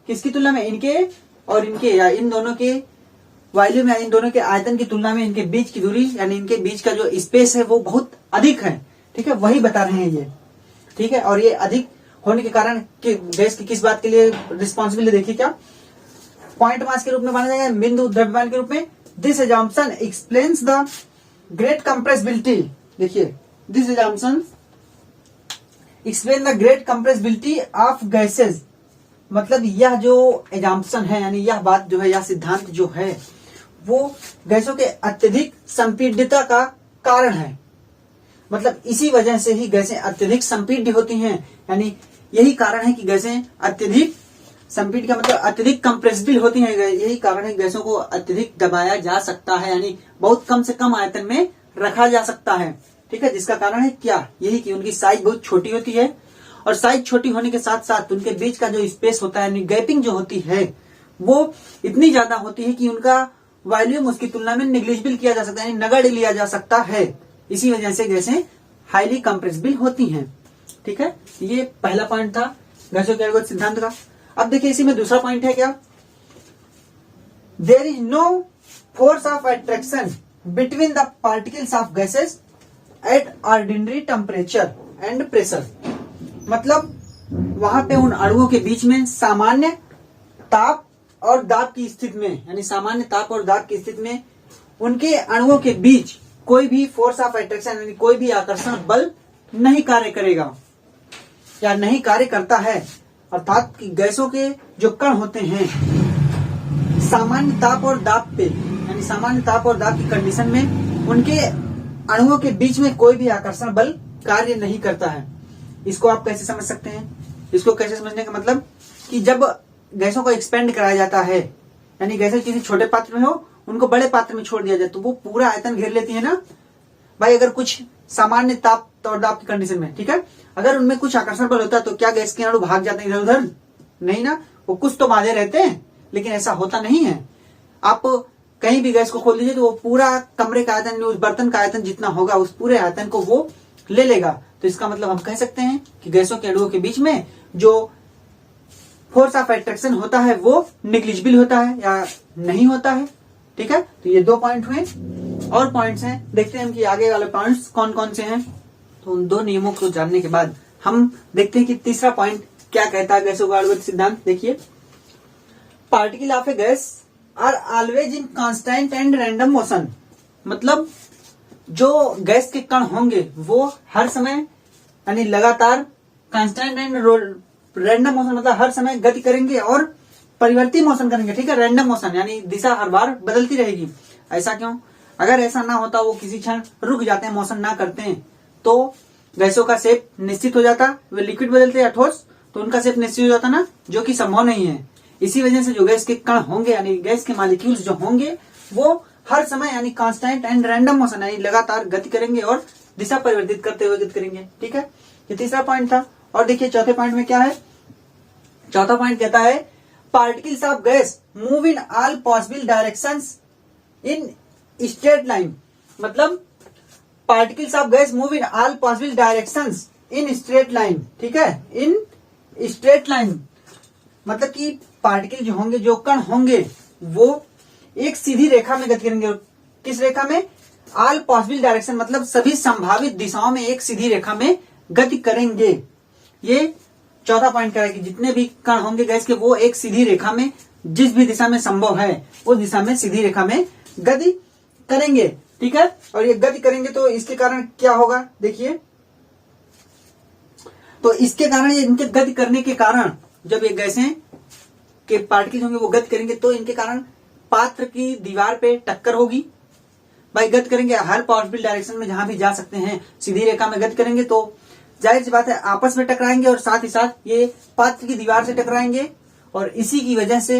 Speaker 1: किसकी तुलना में, इनके और इनके या इन दोनों के वॉल्यूम या इन दोनों के आयतन की तुलना में इनके बीच की दूरी यानी इनके बीच का जो स्पेस है वो बहुत अधिक है। ठीक है, वही बता रहे हैं ये। ठीक है, और ये अधिक होने के कारण कि गैस की किस बात के लिए रिस्पॉन्सिबल है, देखिए क्या पॉइंट मास के रूप में माना जाएगा, बिंदु द्रव्यमान के रूप में। This assumption explains the great compressibility. देखिए this assumption explain the great compressibility of gases मतलब यह जो एजम्पशन है यानी यह बात जो है यह सिद्धांत जो है वो गैसों के अत्यधिक संपीड्यता का कारण है। मतलब इसी वजह से ही गैसें अत्यधिक संपीड्य होती हैं, यानी यही कारण है कि गैसें अत्यधिक संपीड का मतलब अत्यधिक कंप्रेसिबल होती है, यही कारण है गैसों को अत्यधिक दबाया जा सकता है, यानी बहुत कम से कम आयतन में रखा जा सकता है। ठीक है, जिसका कारण है क्या, यही कि उनकी साइज बहुत छोटी होती है, और साइज छोटी होने के साथ साथ उनके बीच का जो स्पेस होता है, यानी गैपिंग जो होती है, वो इतनी ज्यादा होती है कि उनका वॉल्यूम उसकी तुलना में निग्लिजिबल किया जा सकता है, यानी नगण्य लिया जा सकता है। इसी वजह से गैसें हाईली कंप्रेसिबल होती हैं। ठीक है, ये पहला पॉइंट था गैसों के एडवर्ड सिद्धांत का। अब देखिए इसी में दूसरा पॉइंट है क्या, there is no force of attraction between the particles of gases at ordinary temperature and pressure. मतलब वहां पे उन अणुओं के बीच में सामान्य ताप और दाब की स्थिति में, यानी सामान्य ताप और दाब की स्थिति में उनके अणुओं के बीच कोई भी फोर्स ऑफ अट्रैक्शन यानी कोई भी आकर्षण बल नहीं कार्य करेगा या नहीं कार्य करता है। अर्थात कि गैसों के जो कण होते हैं सामान्य ताप और दाब पे, यानी सामान्य ताप और दाब की कंडीशन में उनके अणुओं के बीच में कोई भी आकर्षण बल कार्य नहीं करता है। इसको आप कैसे समझ सकते हैं, इसको कैसे समझने का मतलब कि जब गैसों को एक्सपेंड कराया जाता है, यानी गैसें किसी छोटे पात्र में हो उनको बड़े पात्र में छोड़ दिया जाए तो वो पूरा आयतन घेर लेती है ना भाई। अगर कुछ सामान्य ताप और दाब की कंडीशन में, ठीक है, अगर उनमें कुछ आकर्षण बल होता है तो क्या गैस के अणु भाग जाते हैं इधर उधर? नहीं ना, वो कुछ तो बांधे रहते हैं, लेकिन ऐसा होता नहीं है। आप कहीं भी गैस को खोल दीजिए तो वो पूरा कमरे का आयतन, उस बर्तन का आयतन जितना होगा उस पूरे आयतन को वो ले लेगा। तो इसका मतलब हम कह सकते हैं कि गैसों के अणुओं के बीच में जो फोर्स ऑफ अट्रैक्शन होता है वो निग्लिजिबल होता है या नहीं होता है। ठीक है, तो ये दो पॉइंट हुए। और पॉइंट्स हैं, देखते हैं हम कि आगे वाले पॉइंट्स कौन कौन से हैं। तो उन दो नियमों को जानने के बाद हम देखते हैं कि तीसरा पॉइंट क्या कहता है गैसों का एडवर्ड सिद्धांत। देखिए, particle of a gas are always in constant and random motion. मतलब जो गैस के कण होंगे वो हर समय यानी लगातार कांस्टेंट एंड रैंडम मोशन, मतलब हर समय गति करेंगे और परिवर्ती मोशन करेंगे। ठीक है, रैंडम मोशन यानी दिशा हर बार बदलती रहेगी। ऐसा क्यों? अगर ऐसा ना होता, वो किसी क्षण रुक जाते हैं, मोशन ना करते हैं, तो गैसों का शेप निश्चित हो जाता। वे लिक्विड बदलते या ठोस तो उनका शेप निश्चित हो जाता ना, जो कि संभव नहीं है। इसी वजह से जो गैस के कण होंगे यानी गैस के मॉलिक्यूल्स जो होंगे वो हर समय यानी कांस्टेंट एंड रैंडम मोशन यानी लगातार गति करेंगे और दिशा परिवर्तित करते हुए गति करेंगे। ठीक है, ये तीसरा पॉइंट था। और देखिए चौथे पॉइंट में क्या है, चौथा पॉइंट कहता है particles of gas move in all possible directions in straight line. मतलब particles of gas move in all possible directions in straight line. ठीक है, इन स्ट्रेट लाइन मतलब कि पार्टिकल जो होंगे, जो कण होंगे, वो एक सीधी रेखा में गति करेंगे। किस रेखा में? ऑल पॉसिबल डायरेक्शन, मतलब सभी संभावित दिशाओं में एक सीधी रेखा में गति करेंगे। ये चौथा पॉइंट कह रहा है कि जितने भी कण होंगे गैस के वो एक सीधी रेखा में, जिस भी दिशा में संभव है उस दिशा में सीधी रेखा में गति करेंगे। ठीक है, और ये गति करेंगे तो इसके कारण क्या होगा, देखिए, तो इसके कारण ये इनके गति करने के कारण जब ये गैसें के पार्टिकल्स होंगे वो गति करेंगे तो इनके कारण पात्र की दीवार पे टक्कर होगी। भाई गति करेंगे हर पॉसिबल डायरेक्शन में, जहां भी जा सकते हैं सीधी रेखा में गति करेंगे तो जाहिर सी बात है आपस में टकराएंगे और साथ ही साथ ये पात्र की दीवार से टकराएंगे। और इसी की वजह से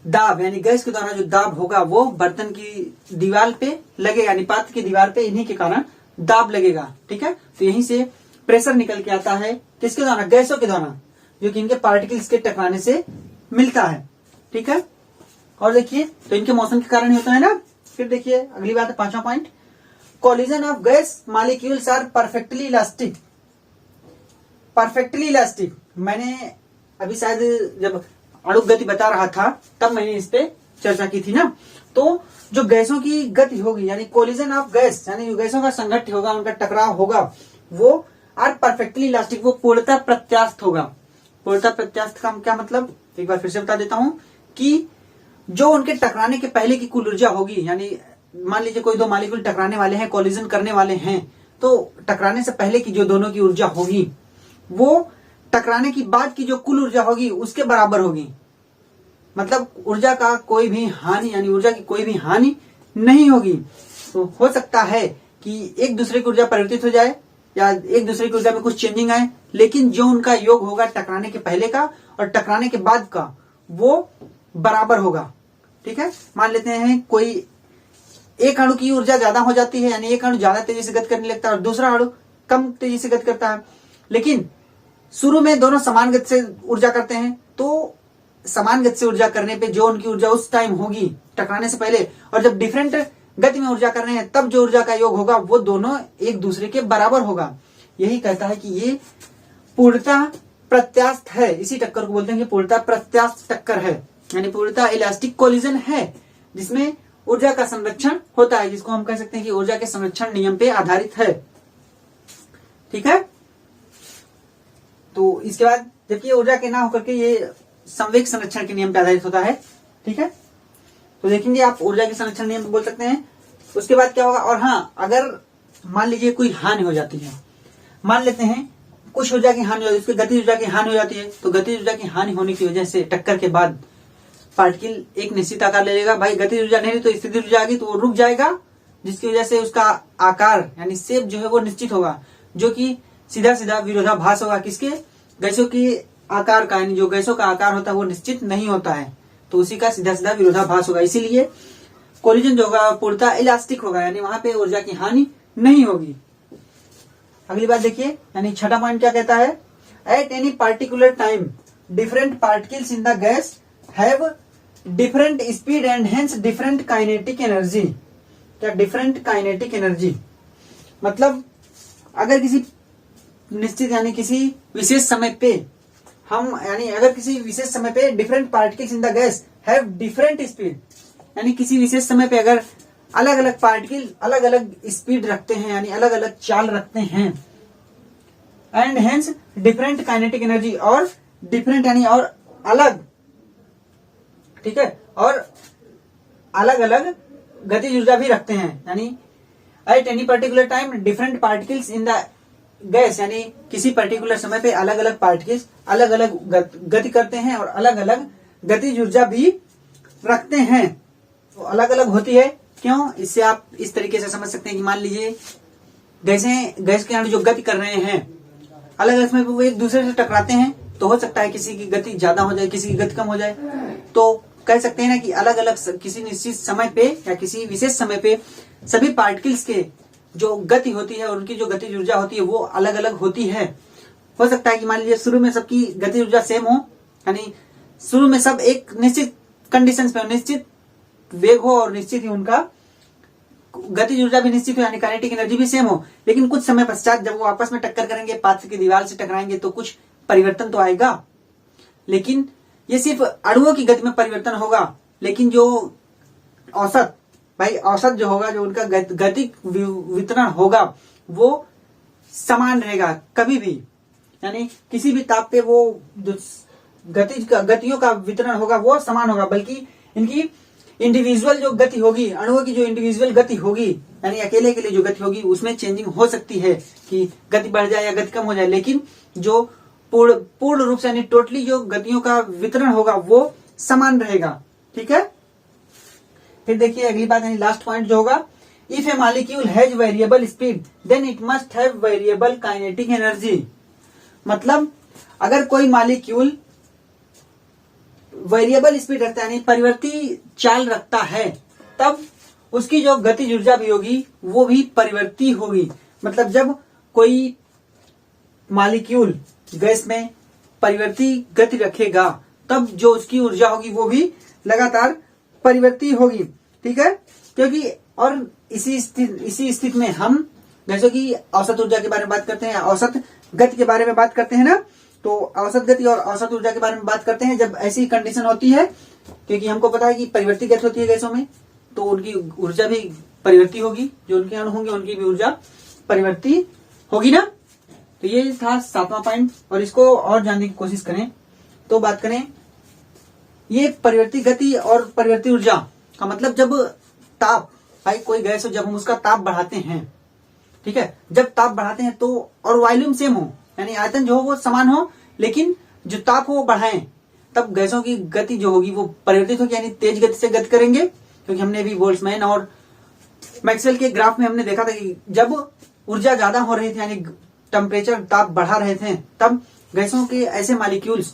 Speaker 1: दाब यानी गैस के द्वारा जो दाब होगा वो बर्तन की दीवार पे लगेगा, यानी पात्र की दीवार पे इन्हीं के कारण दाब लगेगा। ठीक है, तो यहीं से प्रेशर निकल के आता है, किसके द्वारा? गैसों के द्वारा, जो कि इनके पार्टिकल्स के टकराने से मिलता है। ठीक है, और देखिए तो इनके मोशन के कारण ही होता है ना। फिर देखिए अगली बात है पांचवा point, collision of gas molecules are perfectly elastic. Perfectly elastic, मैंने अभी शायद जब अणु गति बता रहा था तब मैंने इस पे चर्चा की थी ना। तो जो गैसों की गति होगी यानी कोलिजन ऑफ गैस यानी जो गैसों का संघट्ट होगा, उनका टकराव होगा, वो आर परफेक्टली इलास्टिक, वो पूर्णतः प्रत्यास्थ होगा। पूर्णतः प्रत्यास्थ का क्या मतलब, एक बार फिर से बता देता हूं कि जो उनके टकराने के पहले की कुल ऊर्जा होगी, यानी मान लीजिए कोई दो मॉलिक्यूल टकराने वाले हैं, कोलिजन करने वाले हैं, तो टकराने से पहले की जो दोनों की ऊर्जा होगी वो टकराने की बाद की जो कुल ऊर्जा होगी उसके बराबर होगी। मतलब ऊर्जा का कोई भी हानि यानी ऊर्जा की कोई भी हानि नहीं होगी। तो हो सकता है कि एक दूसरे की ऊर्जा परिवर्तित हो जाए, या एक दूसरे की ऊर्जा में कुछ चेंजिंग आए, लेकिन जो उनका योग होगा टकराने के पहले का और टकराने के बाद का वो बराबर होगा। ठीक है, मान लेते हैं कोई एक अणु की ऊर्जा ज्यादा हो जाती है, यानी एक अणु ज्यादा तेजी से गति करने लगता है और दूसरा अणु कम तेजी से गति करता है, लेकिन शुरू में दोनों समान गति से ऊर्जा करते हैं, तो समान गति से ऊर्जा करने पे जो उनकी ऊर्जा उस टाइम होगी टकराने से पहले, और जब डिफरेंट गति में ऊर्जा कर रहे हैं तब जो ऊर्जा का योग होगा वो दोनों एक दूसरे के बराबर होगा। यही कहता है कि ये पूर्णतः प्रत्यास्थ है, इसी टक्कर को बोलते हैं कि पूर्णतः प्रत्यास्थ टक्कर है, यानी पूर्णतः इलास्टिक कोलिजन है जिसमें ऊर्जा का संरक्षण होता है, जिसको हम कह सकते हैं कि ऊर्जा के संरक्षण नियम पे आधारित है। ठीक है, तो इसके बाद जबकि ऊर्जा के ना होकर के ये संवेग संरक्षण के नियम पे आधारित होता है। ठीक है, तो देखेंगे आप ऊर्जा के संरक्षण नियम बोल सकते हैं। उसके बाद क्या होगा, और हाँ, अगर मान लीजिए कोई हानि हो जाती है, मान लेते हैं कुछ ऊर्जा की हानि हो जाती है, उसकी गति ऊर्जा की हानि हो जाती है, तो गति ऊर्जा की हानि होने की वजह से टक्कर के बाद पार्टिकल एक निश्चित आकार ले लेगा। भाई गति ऊर्जा नहीं रही तो स्थिति ऊर्जा आ गई तो वो रुक जाएगा, जिसकी वजह से उसका आकार यानी शेप जो है वो निश्चित होगा, जो कि सीधा सीधा विरोधाभास होगा किसके, गैसों की आकार का, यानी जो गैसों का आकार होता है वो निश्चित नहीं होता है, तो उसी का सीधा सीधा विरोधाभास होगा। इसीलिए कोलिजन जो होगा पूर्णतः इलास्टिक होगा, यानी वहां पे ऊर्जा की हानि नहीं होगी। अगली बात देखिए, यानी छठा पॉइंट क्या कहता है, at any particular time different particles in the guys have different speed and hence different kinetic energy. क्या डिफरेंट काइनेटिक एनर्जी मतलब अगर किसी निश्चित यानी किसी विशेष समय पे हम, यानी अगर किसी विशेष समय पे different particles in the guys have different speed, यानी किसी विशेष समय पे अगर अलग अलग पार्टिकल अलग अलग स्पीड रखते हैं, यानी अलग अलग चाल रखते हैं, and hence different kinetic energy, और डिफरेंट यानी और अलग, ठीक है, और अलग अलग गतिज ऊर्जा भी रखते हैं, यानी at any particular time different particles in the gas, यानी किसी पर्टिकुलर समय पे अलग अलग पार्टिकल्स अलग अलग गति करते हैं और अलग अलग गतिज ऊर्जा भी रखते हैं। तो अलग अलग होती है क्यों, इससे आप इस तरीके से समझ सकते हैं कि मान लीजिए गैस के अणु जो गति कर रहे हैं अलग अलग समय पे वो एक दूसरे से टकराते हैं, तो हो सकता है किसी की गति ज्यादा हो जाए, किसी की गति कम हो जाए, तो कह सकते हैं ना कि अलग अलग किसी निश्चित समय पे या किसी विशेष समय पे सभी पार्टिकल्स के जो गति होती है और उनकी जो गतिज ऊर्जा होती है वो अलग अलग होती है। हो सकता है कि मान लीजिए शुरू में सबकी गतिज ऊर्जा सेम हो, यानी शुरू में सब एक निश्चित कंडीशंस पे निश्चित वेग हो और निश्चित ही उनका गतिज ऊर्जा भी निश्चित हो, यानी काइनेटिक एनर्जी भी सेम हो, लेकिन कुछ समय पश्चात जब वो आपस में टक्कर करेंगे, पात्र की दीवार से टकराएंगे, तो कुछ परिवर्तन तो आएगा, लेकिन ये सिर्फ अणुओं की गति में परिवर्तन होगा, लेकिन जो औसत, भाई औसत जो होगा, जो उनका गतिक वितरण होगा वो समान रहेगा कभी भी, यानी किसी भी ताप पे वो जो गतियों का वितरण होगा वो समान होगा, बल्कि इनकी इंडिविजुअल जो गति होगी, अणुओं की जो इंडिविजुअल गति होगी, यानी अकेले के लिए जो गति होगी उसमें चेंजिंग हो सकती है कि गति बढ़ जाए या गति कम हो जाए, लेकिन जो पूर्ण रूप से यानी टोटली जो गतियों का वितरण होगा वो समान रहेगा। ठीक है, फिर देखिए अगली बात, यानी लास्ट पॉइंट जो होगा, if a molecule has variable speed then it must have variable kinetic energy. मतलब अगर कोई मॉलिक्यूल वेरिएबल स्पीड रखता है, यानी परिवर्ती चाल रखता है, तब उसकी जो गतिज ऊर्जा भी होगी वो भी परिवर्ती होगी। मतलब जब कोई मॉलिक्यूल गैस में परिवर्ती गति रखेगा तब जो उसकी ऊर्जा होगी वो भी लगातार परिवर्ती होगी। ठीक है, क्योंकि और इसी स्थिति में हम गैसों की औसत ऊर्जा के बारे में बात करते हैं, औसत गति के बारे में बात करते हैं ना, तो औसत गति और औसत ऊर्जा के बारे में बात करते हैं जब ऐसी कंडीशन होती है, क्योंकि हमको पता है कि परिवर्ती गति होती है गैसों में, तो उनकी ऊर्जा भी परिवर्ती होगी, जो उनके अणु होंगे उनकी भी ऊर्जा परिवर्ती होगी ना। तो ये था 7वां पॉइंट, और इसको और जानने की कोशिश करें तो बात करें, ये परिवर्ती गति और परिवर्ती ऊर्जा का मतलब जब ताप, भाई कोई गैस हो, जब हम उसका ताप बढ़ाते हैं, ठीक है, जब ताप बढ़ाते हैं तो और वॉल्यूम सेम हो, यानी आयतन जो हो वो समान हो, लेकिन जो ताप हो वो बढ़ाएं, तब गैसों की गति जो होगी वो परिवर्तित होगी, यानी तेज गति से गति करेंगे। क्योंकि हमने अभी बोल्ट्जमैन और मैक्सवेल के ग्राफ में हमने देखा था कि जब ऊर्जा ज्यादा हो रही थी, यानी टेम्परेचर ताप बढ़ा रहे थे, तब गैसों के ऐसे मॉलिक्यूल्स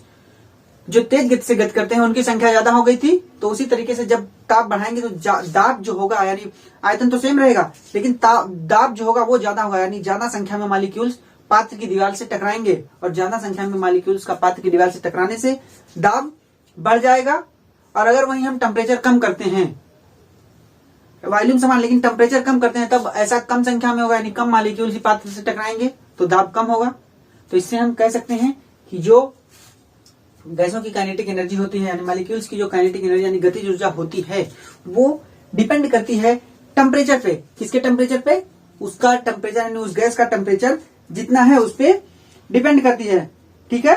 Speaker 1: जो तेज गति से गति करते हैं उनकी संख्या ज्यादा हो गई थी। तो उसी तरीके से जब ताप बढ़ाएंगे तो दाब जो होगा, यानी आयतन तो सेम रहेगा लेकिन दाब जो होगा वो ज्यादा होगा, यानी ज्यादा संख्या में मॉलिक्यूल्स पात्र की दीवार से टकराएंगे और ज्यादा संख्या में मॉलिक्यूल्स का पात्र की दीवार से टकराने से दाब बढ़ जाएगा। और अगर वहीं हम टेम्परेचर कम करते हैं, वॉल्यूम समान लेकिन टेम्परेचर कम करते हैं, तब ऐसा कम संख्या में होगा, यानी कम मॉलिक्यूल्स ही पात्र से टकराएंगे तो दाब कम होगा। तो इससे हम कह सकते हैं कि जो गैसों की काइनेटिक एनर्जी होती है, यानी मॉलिक्यूल्स की जो काइनेटिक एनर्जी यानी गतिज ऊर्जा होती है, वो डिपेंड करती है टेम्परेचर पे। किसके टेम्परेचर पे? उसका टेम्परेचर, यानी उस गैस का टेम्परेचर जितना है उस पे डिपेंड करती है। ठीक है,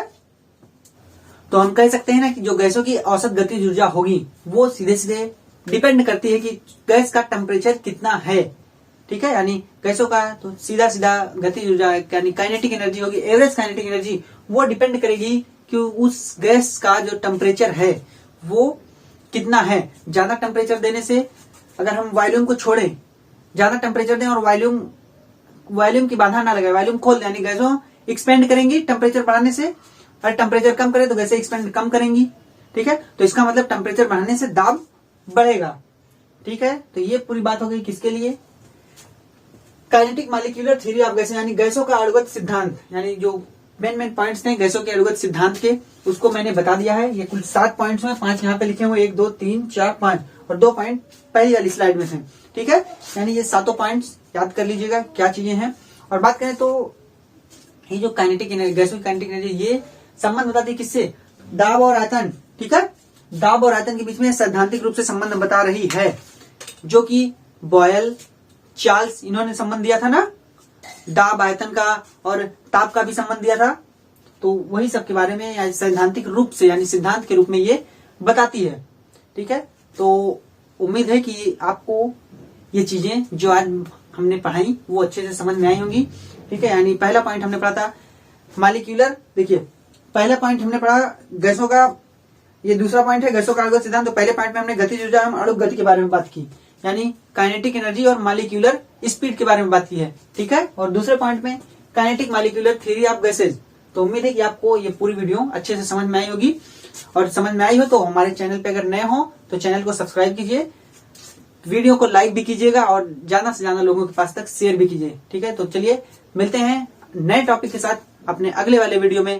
Speaker 1: तो हम कह सकते हैं ना कि जो गैसों की औसत गतिज ऊर्जा होगी वो सीधे सीधे डिपेंड करती है कि गैस का टेम्परेचर कितना है। ठीक है, यानी गैसों का तो सीधा सीधा गतिज ऊर्जा यानी काइनेटिक एनर्जी होगी, एवरेज काइनेटिक एनर्जी, वो डिपेंड करेगी कि उस गैस का जो टेम्परेचर है वो कितना है। ज्यादा टेम्परेचर देने से, अगर हम वॉल्यूम को छोड़े, ज्यादा टेम्परेचर दें और वॉल्यूम की बाधा ना लगे, वॉल्यूम खोल दें, यानी गैसों एक्सपेंड करेंगी टेम्परेचर बढ़ाने से, और टेम्परेचर कम करे तो गैसें एक्सपेंड कम करेंगी। ठीक है, तो इसका मतलब टेम्परेचर बढ़ाने से दाब बढ़ेगा। ठीक है, तो ये पूरी बात हो गई किसके लिए? Kinetic molecular theory of gases, यानी गैसों का अणुगत सिद्धांत, यानी जो मेन पॉइंट्स थे गैसों के अणुगत सिद्धांत के, उसको मैंने बता दिया है। ये कुल 7 पॉइंट्स में 5 यहाँ पे लिखे हुए, 1 2 3 4 5 और 2 पॉइंट पहली वाली स्लाइड में थे। ठीक है, यानी ये 7 पॉइंट्स याद कर लीजिएगा क्या चीजें हैं। और बात करें तो ये जो काइनेटिक एनर्जी, गैसों की काइनेटिक एनर्जी, ये संबंध बताती है किससे? दाब और आयतन। ठीक है, दाब और आयतन के बीच में सैद्धांतिक रूप से संबंध बता रही है, जो कि बॉयल, चार्ल्स, इन्होंने संबंध दिया था ना, दाब, आयतन का और ताप का भी संबंध दिया था। तो वही सब के बारे में सैद्धांतिक रूप से, यानी सिद्धांत के रूप में ये बताती है। ठीक है, तो उम्मीद है कि आपको ये चीजें जो आज हमने पढ़ाई वो अच्छे से समझ में आई होंगी। ठीक है, यानी पहला पॉइंट हमने पढ़ा था मॉलिक्यूलर, देखिए पहला पॉइंट हमने पढ़ा गैसों का, ये दूसरा पॉइंट है गैसों का अणुगत सिद्धांत। तो पहले पॉइंट में हमने गतिज ऊर्जा एवं अणु गति के बारे में बात की, यानी काइनेटिक एनर्जी और मॉलिक्यूलर स्पीड के बारे में बात की है। ठीक है, और दूसरे पॉइंट में kinetic molecular theory of gases. तो उम्मीद है कि आपको ये पूरी वीडियो अच्छे से समझ में आई होगी, और समझ में आई हो तो हमारे चैनल पे अगर नए हो तो चैनल को सब्सक्राइब कीजिए, वीडियो को लाइक भी कीजिएगा और ज्यादा से ज्यादा लोगों के पास तक शेयर भी कीजिए। ठीक है, तो चलिए मिलते हैं नए टॉपिक के साथ अपने अगले वाले वीडियो में।